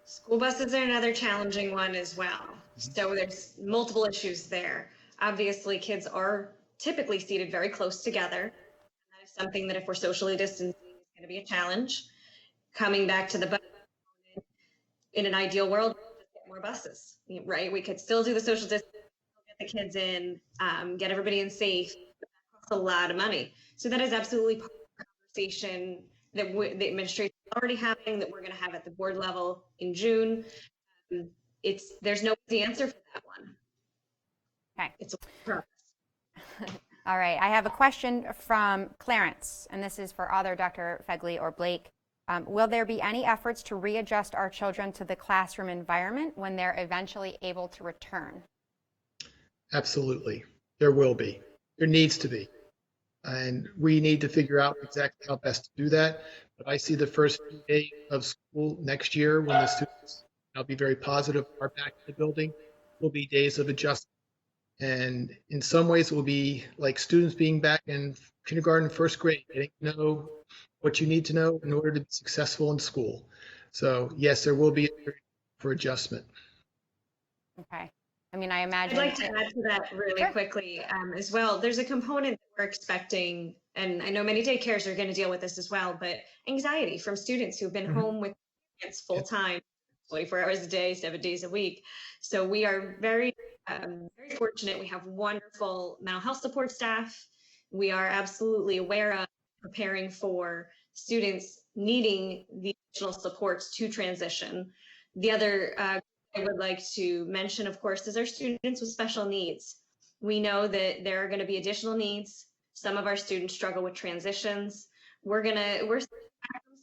School buses are another challenging one as well. So there's multiple issues there. Obviously, kids are typically seated very close together. That is something that if we're socially distancing is going to be a challenge. Coming back to the bus, in an ideal world, we'll just get more buses, right? We could still do the social distancing, get the kids in, get everybody in safe. That costs a lot of money. So that is absolutely part of the conversation that the administration is already having, that we're going to have at the board level in June. There's no easy answer for that one. Okay. It's a process. All right. I have a question from Clarence, and this is for either Dr. Fegley or Blake. Will there be any efforts to readjust our children to the classroom environment when they're eventually able to return? Absolutely. There will be. There needs to be. And we need to figure out exactly how best to do that. But I see the first few days of school next year when the students, I'll be very positive, are back in the building, will be days of adjustment. And in some ways, it will be like students being back in kindergarten, first grade, getting to know what you need to know in order to be successful in school. So yes, there will be a period for adjustment. Okay. I mean, I imagine. I'd like to add to that really Sure. quickly as well. There's a component that we're expecting, and I know many daycares are going to deal with this as well, but anxiety from students who've been home with parents full time, 24 hours a day, 7 days a week. So we are very fortunate. We have wonderful mental health support staff. We are absolutely aware of preparing for students needing the additional supports to transition. The other I would like to mention, of course, is our students with special needs. We know that there are going to be additional needs. Some of our students struggle with transitions. We're back from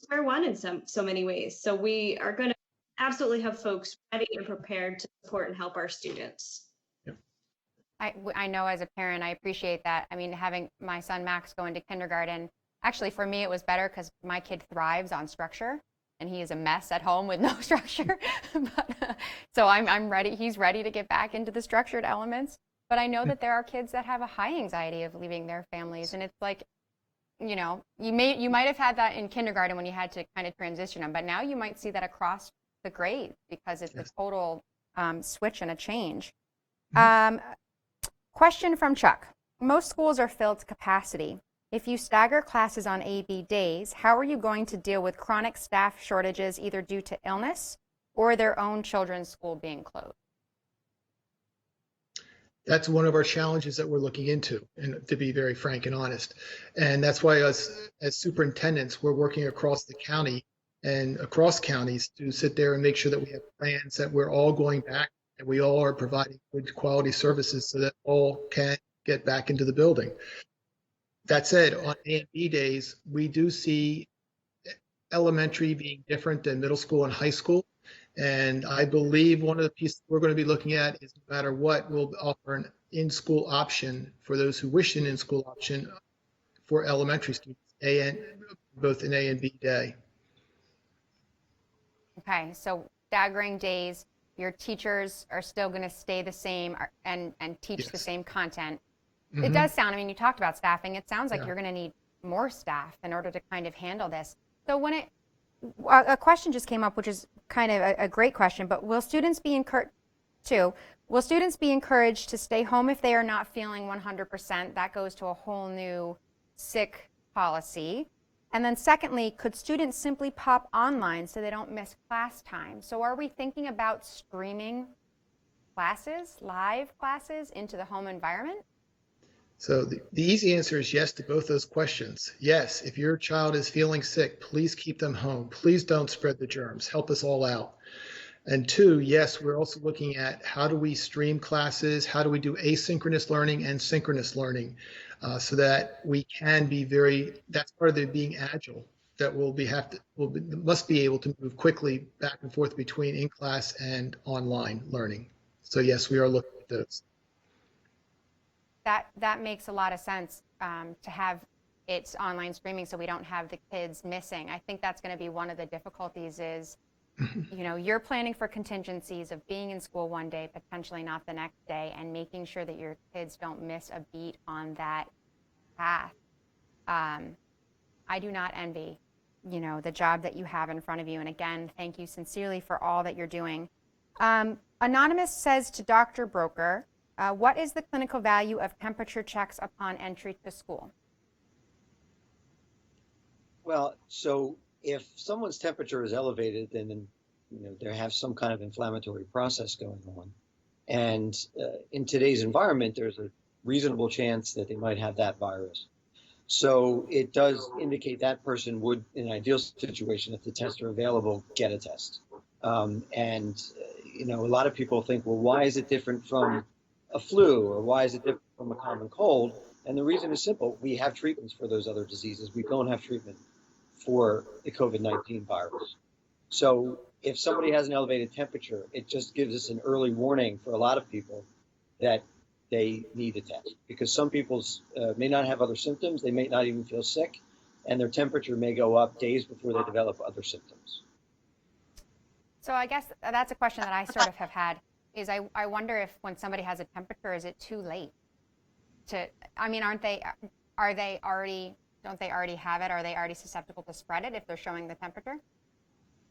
square one in so many ways. So we are going to absolutely have folks ready and prepared to support and help our students. I know as a parent, I appreciate that. I mean, having my son Max go into kindergarten, actually for me it was better because my kid thrives on structure, and he is a mess at home with no structure. So I'm ready. He's ready to get back into the structured elements. But I know that there are kids that have a high anxiety of leaving their families, and it's like, you know, you might have had that in kindergarten when you had to kind of transition them, but now you might see that across the grades because it's a total switch and a change. Question from Chuck. Most schools are filled to capacity. If you stagger classes on A/B days, how are you going to deal with chronic staff shortages either due to illness or their own children's school being closed? That's one of our challenges that we're looking into, and to be very frank and honest. And that's why us as superintendents, we're working across the county and across counties to sit there and make sure that we have plans that we're all going back and we all are providing good quality services so that all can get back into the building. That said, on A and B days, we do see elementary being different than middle school and high school. And I believe one of the pieces we're going to be looking at is no matter what, we'll offer an in-school option for those who wish an in-school option for elementary students, both an A and B day. Okay, so staggering days, your teachers are still going to stay the same and teach the same content. It does sound, I mean, you talked about staffing. It sounds like you're going to need more staff in order to kind of handle this. So a question just came up, which is kind of a great question, but will students be encouraged to stay home if they are not feeling 100%? That goes to a whole new sick policy. And then secondly, could students simply pop online so they don't miss class time? So are we thinking about streaming classes, live classes into the home environment? So the easy answer is yes to both those questions. Yes, if your child is feeling sick, please keep them home. Please don't spread the germs. Help us all out. And two, yes, we're also looking at how do we stream classes? How do we do asynchronous learning and synchronous learning so that we can be that's part of the being agile, that must be able to move quickly back and forth between in-class and online learning. So yes, we are looking at those. That makes a lot of sense to have it's online streaming so we don't have the kids missing. I think that's going to be one of the difficulties is, you know, you're planning for contingencies of being in school one day, potentially not the next day, and making sure that your kids don't miss a beat on that path. I do not envy, you know, the job that you have in front of you. And again, thank you sincerely for all that you're doing. Anonymous says to Dr. Broker, what is the clinical value of temperature checks upon entry to school? Well, so if someone's temperature is elevated, then you know they have some kind of inflammatory process going on, and in today's environment, there's a reasonable chance that they might have that virus. So it does indicate that person would, in an ideal situation, if the tests are available, get a test. You know, a lot of people think, well, why is it different from a flu, or why is it different from a common cold? And the reason is simple: we have treatments for those other diseases. We don't have treatment for the COVID-19 virus. So if somebody has an elevated temperature, it just gives us an early warning for a lot of people that they need a test, because some people may not have other symptoms, they may not even feel sick, and their temperature may go up days before they develop other symptoms. So I guess that's a question that I sort of have had, is I wonder if when somebody has a temperature, is it too late to, I mean, don't they already have it? Are they already susceptible to spread it if they're showing the temperature?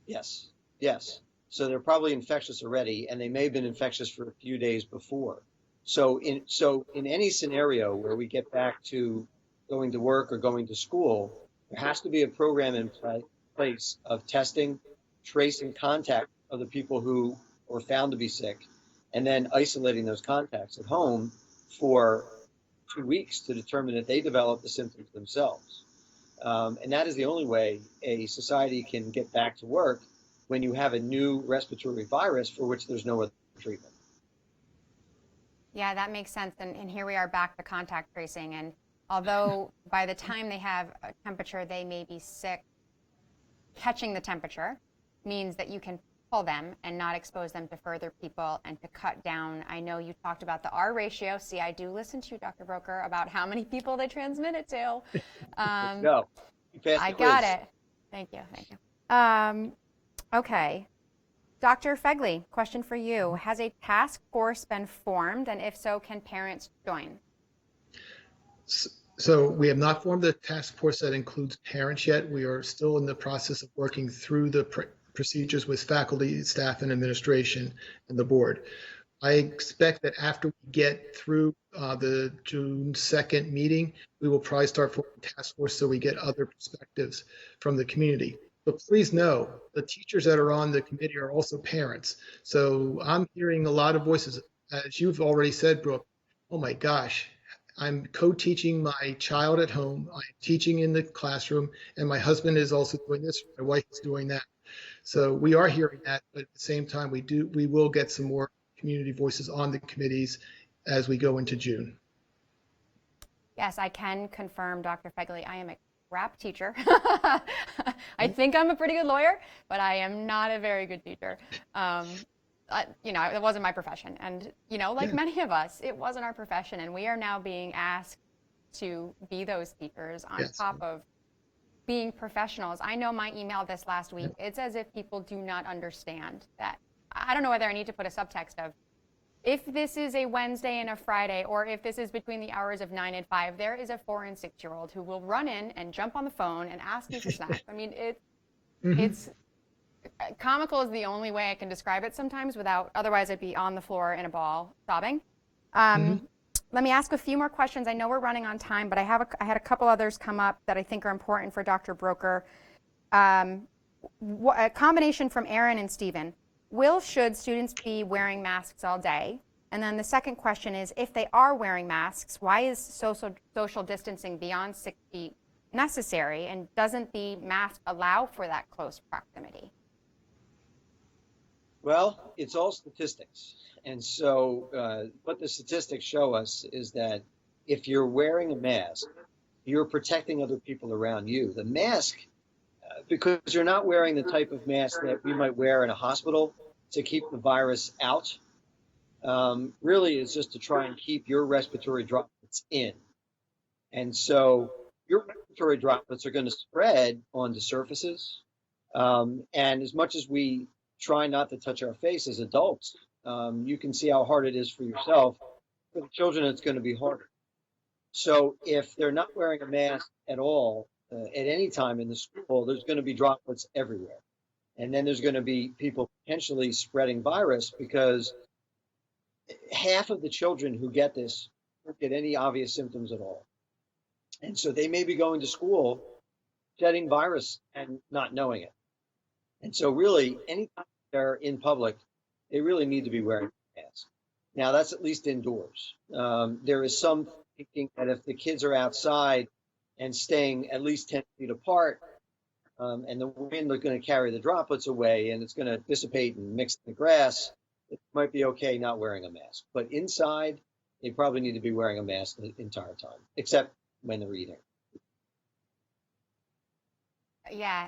Yes, yes. So they're probably infectious already, and they may have been infectious for a few days before. So in any scenario where we get back to going to work or going to school, there has to be a program in place of testing, tracing contact of the people who were found to be sick, and then isolating those contacts at home for 2 weeks to determine if they develop the symptoms themselves. And that is the only way a society can get back to work, when you have a new respiratory virus for which there's no other treatment. Yeah, that makes sense. And here we are back to contact tracing. And although by the time they have a temperature, they may be sick, catching the temperature means that you can pull them and not expose them to further people and to cut down. I know you talked about the R ratio. See, I do listen to you, Dr. Broker, about how many people they transmit it to. No, I got it. Thank you. Thank you. Okay. Dr. Fegley, question for you. Has a task force been formed, and if so, can parents join? So we have not formed a task force that includes parents yet. We are still in the process of working through the procedures with faculty, staff, and administration and the board. I expect that after we get through the June 2nd meeting, we will probably start forming a task force so we get other perspectives from the community. But please know, the teachers that are on the committee are also parents. So I'm hearing a lot of voices. As you've already said, Brooke, oh my gosh, I'm co-teaching my child at home, I'm teaching in the classroom, and my husband is also doing this, my wife is doing that. So we are hearing that, but at the same time, we will get some more community voices on the committees as we go into June. Yes, I can confirm, Dr. Fegley, I am a crap teacher. I think I'm a pretty good lawyer, but I am not a very good teacher. It wasn't my profession. And, like many of us, it wasn't our profession. And we are now being asked to be those teachers on top of being professionals. I know my email this last week, it's as if people do not understand that. I don't know whether I need to put a subtext of, if this is a Wednesday and a Friday, or if this is between the hours of 9 and 5, there is a 4 and 6-year-old who will run in and jump on the phone and ask you for snacks. I mean, it's comical is the only way I can describe it sometimes, otherwise I'd be on the floor in a ball sobbing. Let me ask a few more questions. I know we're running on time, but I had a couple others come up that I think are important for Dr. Broker. A combination from Aaron and Stephen. Should students be wearing masks all day? And then the second question is, if they are wearing masks, why is social distancing beyond 6 feet necessary? And doesn't the mask allow for that close proximity? Well, it's all statistics. And so what the statistics show us is that if you're wearing a mask, you're protecting other people around you. The mask, because you're not wearing the type of mask that we might wear in a hospital to keep the virus out, really is just to try and keep your respiratory droplets in. And so your respiratory droplets are going to spread onto surfaces. And as much as we try not to touch our face as adults, you can see how hard it is for yourself. For the children, it's going to be harder. So if they're not wearing a mask at all, at any time in the school, there's going to be droplets everywhere. And then there's going to be people potentially spreading virus, because half of the children who get this don't get any obvious symptoms at all. And so they may be going to school shedding virus and not knowing it. And so really, anytime they're in public, they really need to be wearing masks. Now, that's at least indoors. There is some thinking that if the kids are outside and staying at least 10 feet apart, and the wind is going to carry the droplets away and it's going to dissipate and mix in the grass, it might be okay not wearing a mask. But inside, they probably need to be wearing a mask the entire time, except when they're eating. Yeah,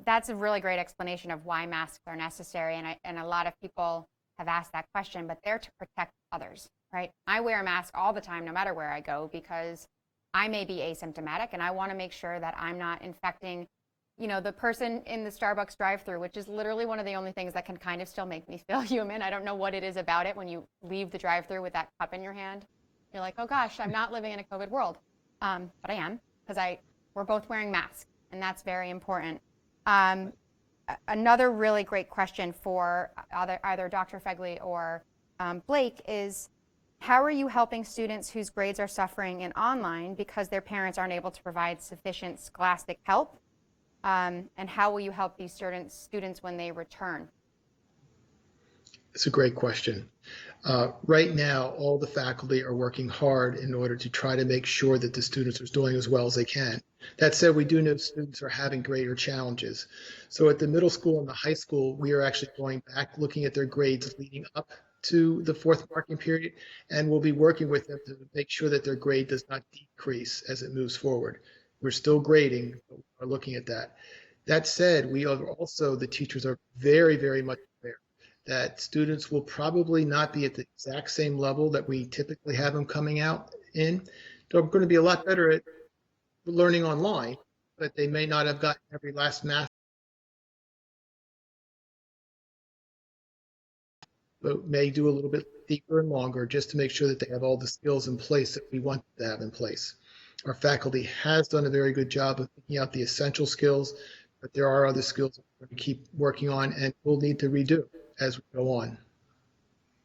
that's a really great explanation of why masks are necessary. And a lot of people have asked that question, but they're to protect others, right? I wear a mask all the time, no matter where I go, because I may be asymptomatic and I want to make sure that I'm not infecting, you know, the person in the Starbucks drive-thru, which is literally one of the only things that can kind of still make me feel human. I don't know what it is about it when you leave the drive-thru with that cup in your hand. You're like, oh gosh, I'm not living in a COVID world. But I am, because we're both wearing masks, and that's very important. Another really great question for either Dr. Fegley or Blake is, how are you helping students whose grades are suffering in online because their parents aren't able to provide sufficient scholastic help? And how will you help these students when they return? It's a great question. Right now, all the faculty are working hard in order to try to make sure that the students are doing as well as they can. That said, we do know students are having greater challenges. So at the middle school and the high school, we are actually going back, looking at their grades leading up to the fourth marking period, and we'll be working with them to make sure that their grade does not decrease as it moves forward. We're still grading, but we're looking at that. That said, we are also, the teachers are very, very much aware that students will probably not be at the exact same level that we typically have them coming out in. They're going to be a lot better at learning online, but they may not have gotten every last math, but may do a little bit deeper and longer just to make sure that they have all the skills in place that we want to have in place. Our faculty has done a very good job of picking out the essential skills, but there are other skills that we're going to keep working on and we'll need to redo as we go on.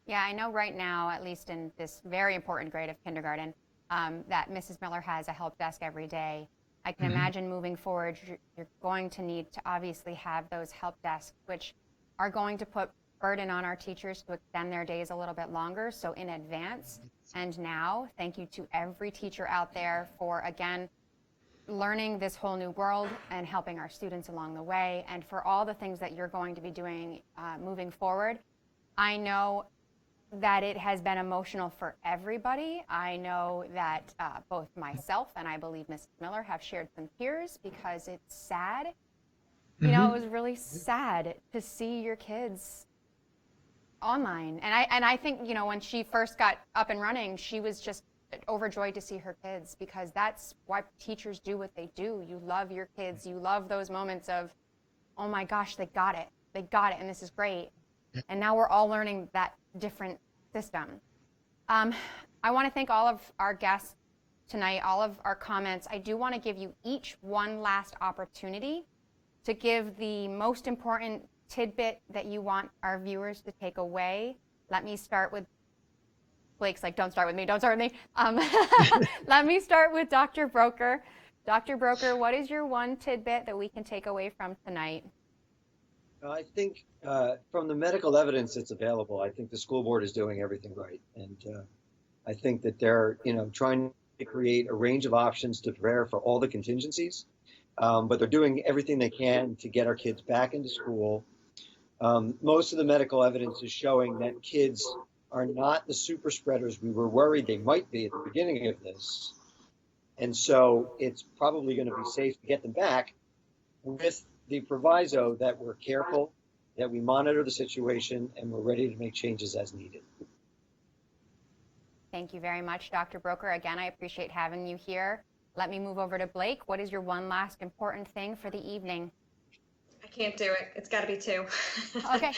Yeah, I know right now, at least in this very important grade of kindergarten, that Mrs. Miller has a help desk every day. I can imagine moving forward, you're going to need to obviously have those help desks, which are going to put burden on our teachers to extend their days a little bit longer. So in advance and now, thank you to every teacher out there for, again, learning this whole new world and helping our students along the way, and for all the things that you're going to be doing moving forward. I know that it has been emotional for everybody. I know that both myself and I believe Mrs. Miller have shared some tears because it's sad. You know, it was really sad to see your kids online. And I think, you know, when she first got up and running, she was just overjoyed to see her kids, because that's why teachers do what they do. You love your kids. You love those moments of, oh my gosh, they got it. They got it, and this is great. And now we're all learning that different system. I want to thank all of our guests tonight, all of our comments. I do want to give you each one last opportunity to give the most important tidbit that you want our viewers to take away. Let me start with Blake's like, don't start with me, don't start with me. Let me start with Dr. Broker. Dr. Broker, what is your one tidbit that we can take away from tonight? I think from the medical evidence that's available, I think the school board is doing everything right. And I think that they're, you know, trying to create a range of options to prepare for all the contingencies. But they're doing everything they can to get our kids back into school. Most of the medical evidence is showing that kids are not the super spreaders we were worried they might be at the beginning of this. And so it's probably going to be safe to get them back, with the proviso that we're careful, that we monitor the situation, and we're ready to make changes as needed. Thank you very much, Dr. Broker. Again, I appreciate having you here. Let me move over to Blake. What is your one last important thing for the evening? I can't do it. It's got to be two. Okay,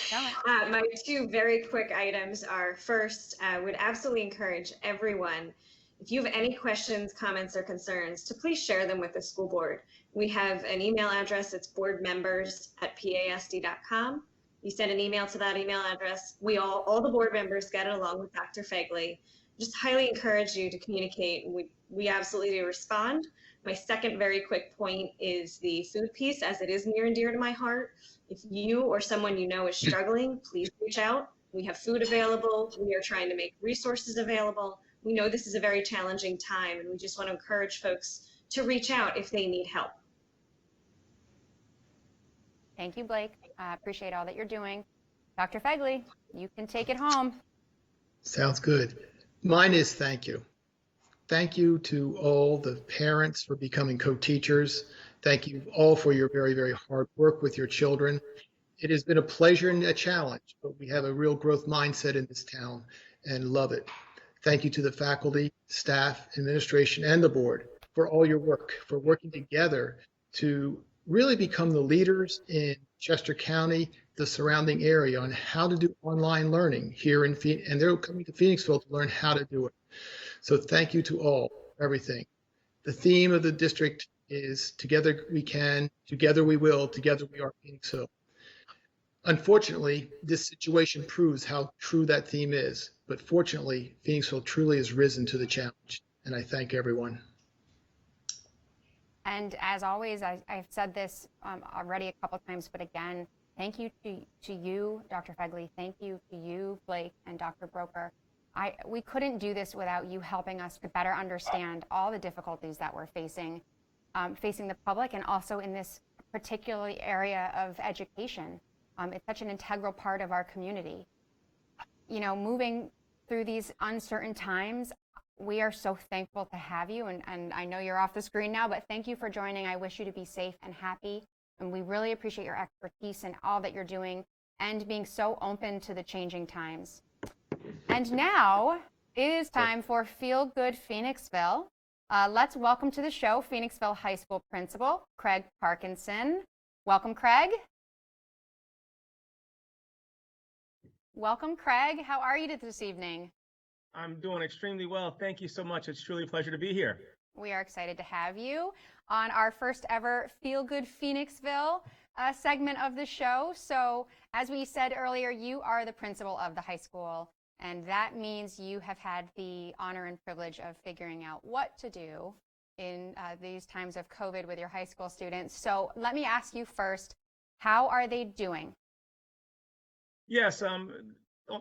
my two very quick items are, first, I would absolutely encourage everyone, if you have any questions, comments, or concerns, to please share them with the school board. We have an email address. It's boardmembers@pasd.com. You send an email to that email address. All the board members get it, along with Dr. Fegley. Just highly encourage you to communicate. We absolutely do respond. My second very quick point is the food piece, as it is near and dear to my heart. If you or someone you know is struggling, please reach out. We have food available. We are trying to make resources available. We know this is a very challenging time, and we just want to encourage folks to reach out if they need help. Thank you, Blake. I appreciate all that you're doing. Dr. Fegley, you can take it home. Sounds good. Mine is thank you. Thank you to all the parents for becoming co-teachers. Thank you all for your very, very hard work with your children. It has been a pleasure and a challenge, but we have a real growth mindset in this town and love it. Thank you to the faculty, staff, administration, and the board for all your work, for working together to really become the leaders in Chester County, the surrounding area, on how to do online learning here in Phoenix, and they're coming to Phoenixville to learn how to do it. So thank you to all, everything. The theme of the district is together we can, together we will, together we are Phoenixville. Unfortunately, this situation proves how true that theme is, but fortunately, Phoenixville truly has risen to the challenge, and I thank everyone. And as always, I've said this already a couple times, but again, thank you to you, Dr. Fegley. Thank you to you, Blake, and Dr. Broker. We couldn't do this without you helping us to better understand all the difficulties that we're facing the public, and also in this particular area of education. It's such an integral part of our community. You know, moving through these uncertain times, we are so thankful to have you, and I know you're off the screen now, but thank you for joining. I wish you to be safe and happy, and we really appreciate your expertise and all that you're doing and being so open to the changing times. And now it is time for Feel Good Phoenixville. Let's welcome to the show Phoenixville High School Principal Craig Parkinson. Welcome, Craig. Welcome, Craig. How are you this evening? I'm doing extremely well. Thank you so much. It's truly a pleasure to be here. We are excited to have you on our first ever Feel Good Phoenixville segment of the show. So as we said earlier, you are the principal of the high school, and that means you have had the honor and privilege of figuring out what to do in these times of COVID with your high school students. So let me ask you first, how are they doing? Yes, on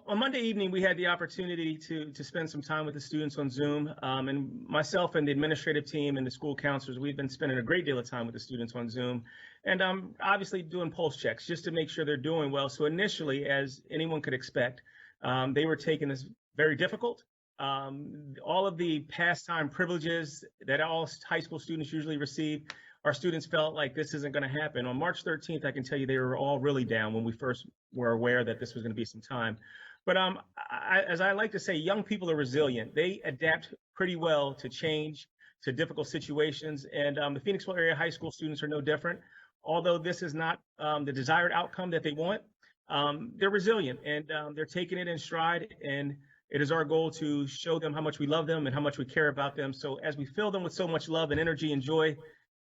Monday evening, we had the opportunity to spend some time with the students on Zoom. And myself and the administrative team and the school counselors, we've been spending a great deal of time with the students on Zoom. And obviously doing pulse checks just to make sure they're doing well. So initially, as anyone could expect, they were taking this very difficult. All of the pastime privileges that all high school students usually receive, our students felt like this isn't going to happen. On March 13th, I can tell you they were all really down when we first were aware that this was going to be some time. But as I like to say, young people are resilient. They adapt pretty well to change, to difficult situations. And the Phoenixville area high school students are no different. Although this is not the desired outcome that they want, they're resilient and they're taking it in stride. And it is our goal to show them how much we love them and how much we care about them. So as we fill them with so much love and energy and joy,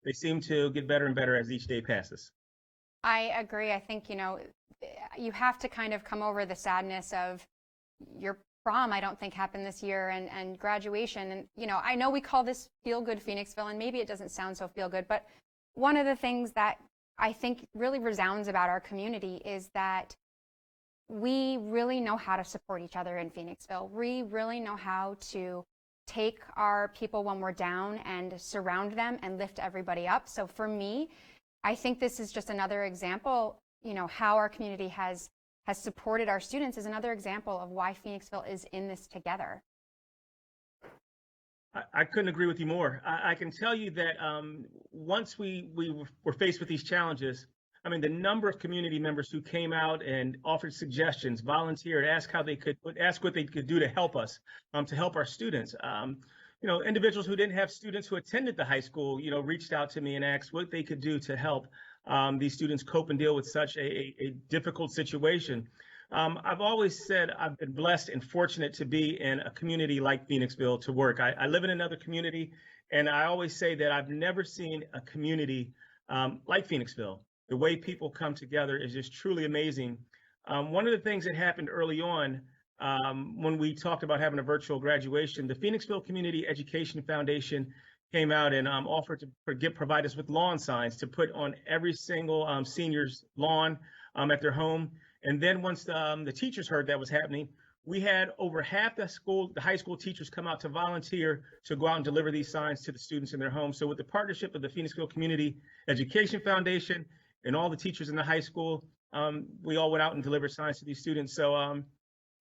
they seem to get better and better as each day passes. I agree. I think, you know, you have to kind of come over the sadness of your prom, I don't think happened this year, and graduation. And, you know, I know we call this Feel Good Phoenixville, and maybe it doesn't sound so feel good, but one of the things that I think really resounds about our community is that we really know how to support each other in Phoenixville. We really know how to take our people when we're down and surround them and lift everybody up. So for me, I think this is just another example, you know, how our community has supported our students is another example of why Phoenixville is in this together. I couldn't agree with you more. I can tell you that once we were faced with these challenges, I mean, the number of community members who came out and offered suggestions, volunteered, asked what they could do to help us, to help our students. You know, individuals who didn't have students who attended the high school, you know, reached out to me and asked what they could do to help these students cope and deal with such a difficult situation. I've always said I've been blessed and fortunate to be in a community like Phoenixville to work. I live in another community, and I always say that I've never seen a community like Phoenixville. The way people come together is just truly amazing. One of the things that happened early on when we talked about having a virtual graduation, the Phoenixville Community Education Foundation came out and offered to provide us with lawn signs to put on every single senior's lawn at their home. And then once the teachers heard that was happening, we had over half the high school teachers come out to volunteer to go out and deliver these signs to the students in their homes. So with the partnership of the Phoenixville Community Education Foundation and all the teachers in the high school, we all went out and delivered signs to these students. So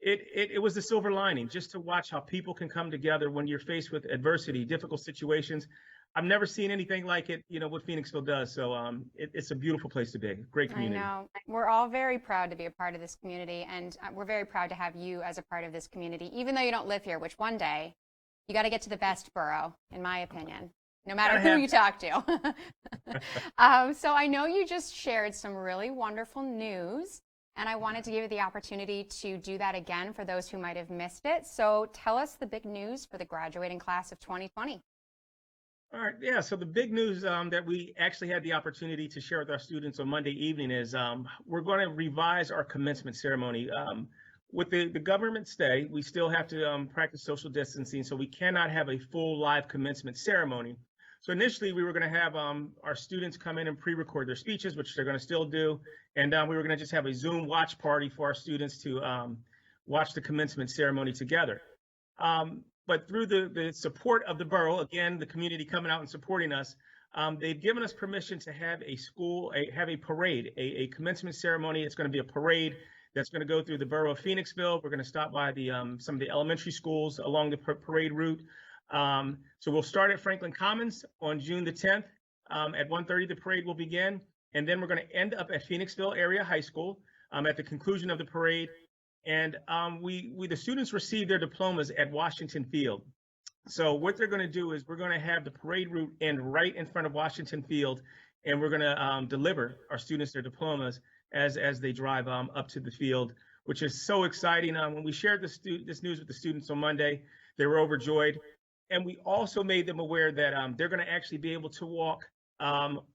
it was the silver lining, just to watch how people can come together when you're faced with adversity, difficult situations. I've never seen anything like it, what Phoenixville does. So it's a beautiful place to be. Great community. I know. We're all very proud to be a part of this community, and we're very proud to have you as a part of this community, even though you don't live here, which one day you got to get to the best borough, in my opinion, no matter who you talk to. So I know you just shared some really wonderful news, and I wanted to give you the opportunity to do that again for those who might have missed it. So tell us the big news for the graduating class of 2020. All right, yeah, so the big news that we actually had the opportunity to share with our students on Monday evening is we're going to revise our commencement ceremony. With the government stay, we still have to practice social distancing, so we cannot have a full live commencement ceremony. So initially, we were going to have our students come in and pre-record their speeches, which they're going to still do, and we were going to just have a Zoom watch party for our students to watch the commencement ceremony together. But through the support of the borough, again, the community coming out and supporting us, they've given us permission to have have a parade, a commencement ceremony. It's going to be a parade that's going to go through the borough of Phoenixville. We're going to stop by some of the elementary schools along the parade route. So we'll start at Franklin Commons on June the 10th. At 1:30, the parade will begin. And then we're going to end up at Phoenixville Area High School at the conclusion of the parade. And the students receive their diplomas at Washington Field. So what they're going to do is we're going to have the parade route end right in front of Washington Field, and we're going to deliver our students their diplomas as they drive up to the field, which is so exciting. When we shared this news with the students on Monday, they were overjoyed. And we also made them aware that they're going to actually be able to walk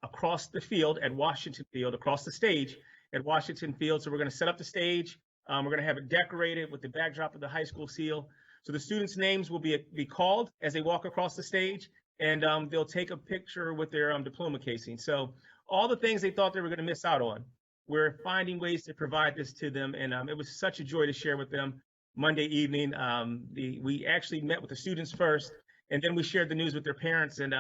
across the field at Washington Field, across the stage at Washington Field. So we're going to set up the stage. We're going to have it decorated with the backdrop of the high school seal. So the students' names will be called as they walk across the stage, and they'll take a picture with their diploma casing. So all the things they thought they were going to miss out on, we're finding ways to provide this to them. And it was such a joy to share with them Monday evening. We actually met with the students first, and then we shared the news with their parents. And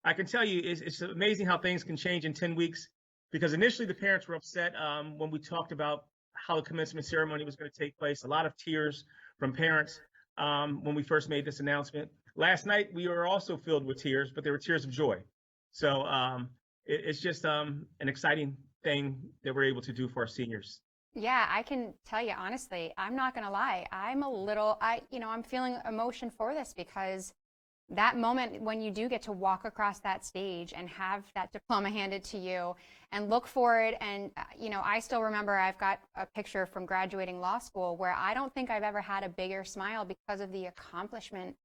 I can tell you, it's amazing how things can change in 10 weeks, because initially the parents were upset when we talked about how the commencement ceremony was going to take place. A lot of tears from parents when we first made this announcement. Last night, we were also filled with tears, but they were tears of joy. So it's just an exciting thing that we're able to do for our seniors. Yeah, I can tell you honestly, I'm not going to lie. I'm feeling emotion for this, because that moment when you do get to walk across that stage and have that diploma handed to you and look for it. And, I still remember I've got a picture from graduating law school where I don't think I've ever had a bigger smile because of the accomplishment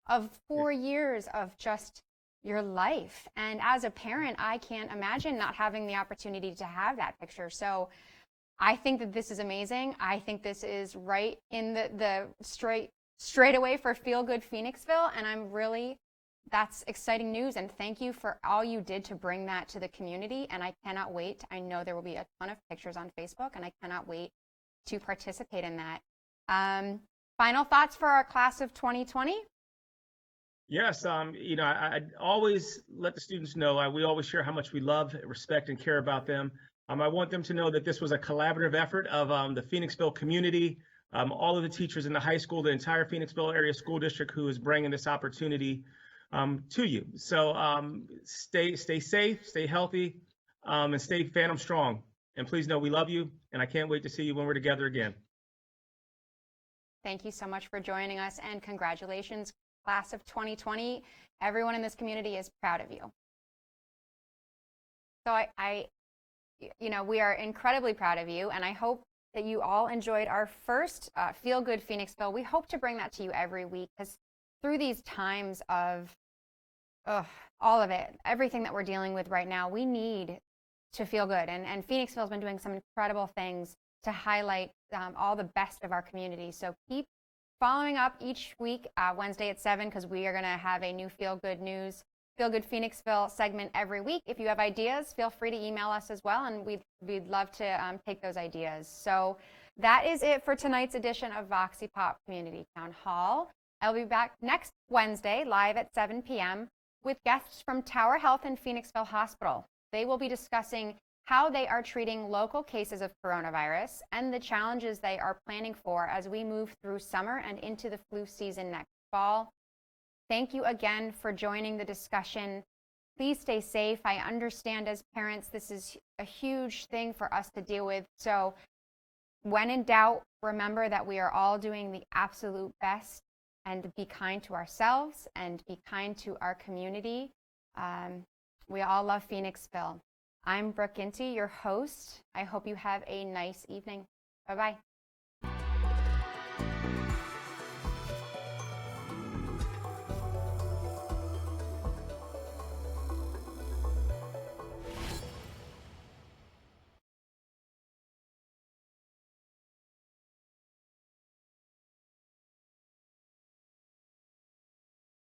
of 4 years of just your life. And as a parent, I can't imagine not having the opportunity to have that picture. So I think that this is amazing. I think this is right in the straight away for Feel Good Phoenixville, and that's exciting news, and thank you for all you did to bring that to the community, and I cannot wait. I know there will be a ton of pictures on Facebook, and I cannot wait to participate in that. Final thoughts for our class of 2020? Yes, I always let the students know, we always share how much we love, respect, and care about them. I want them to know that this was a collaborative effort of the Phoenixville community, all of the teachers in the high school, the entire Phoenixville area school district who is bringing this opportunity to you. So stay safe, stay healthy, and stay Phantom strong. And please know we love you, and I can't wait to see you when we're together again. Thank you so much for joining us, and congratulations, class of 2020. Everyone in this community is proud of you. So we are incredibly proud of you, and I hope that you all enjoyed our first Feel Good Phoenixville. We hope to bring that to you every week, because through these times of all of it, everything that we're dealing with right now, we need to feel good. And Phoenixville's been doing some incredible things to highlight all the best of our community. So keep following up each week, Wednesday at 7, because we are going to have a new Feel Good Phoenixville segment every week. If you have ideas, feel free to email us as well, and we'd love to take those ideas. So that is it for tonight's edition of VOXIPOP Community Town Hall. I'll be back next Wednesday, live at 7 p.m. with guests from Tower Health and Phoenixville Hospital. They will be discussing how they are treating local cases of coronavirus and the challenges they are planning for as we move through summer and into the flu season next fall. Thank you again for joining the discussion. Please stay safe. I understand as parents, this is a huge thing for us to deal with. So when in doubt, remember that we are all doing the absolute best, and be kind to ourselves and be kind to our community. We all love Phoenixville. I'm Brooke Ginty, your host. I hope you have a nice evening. Bye-bye.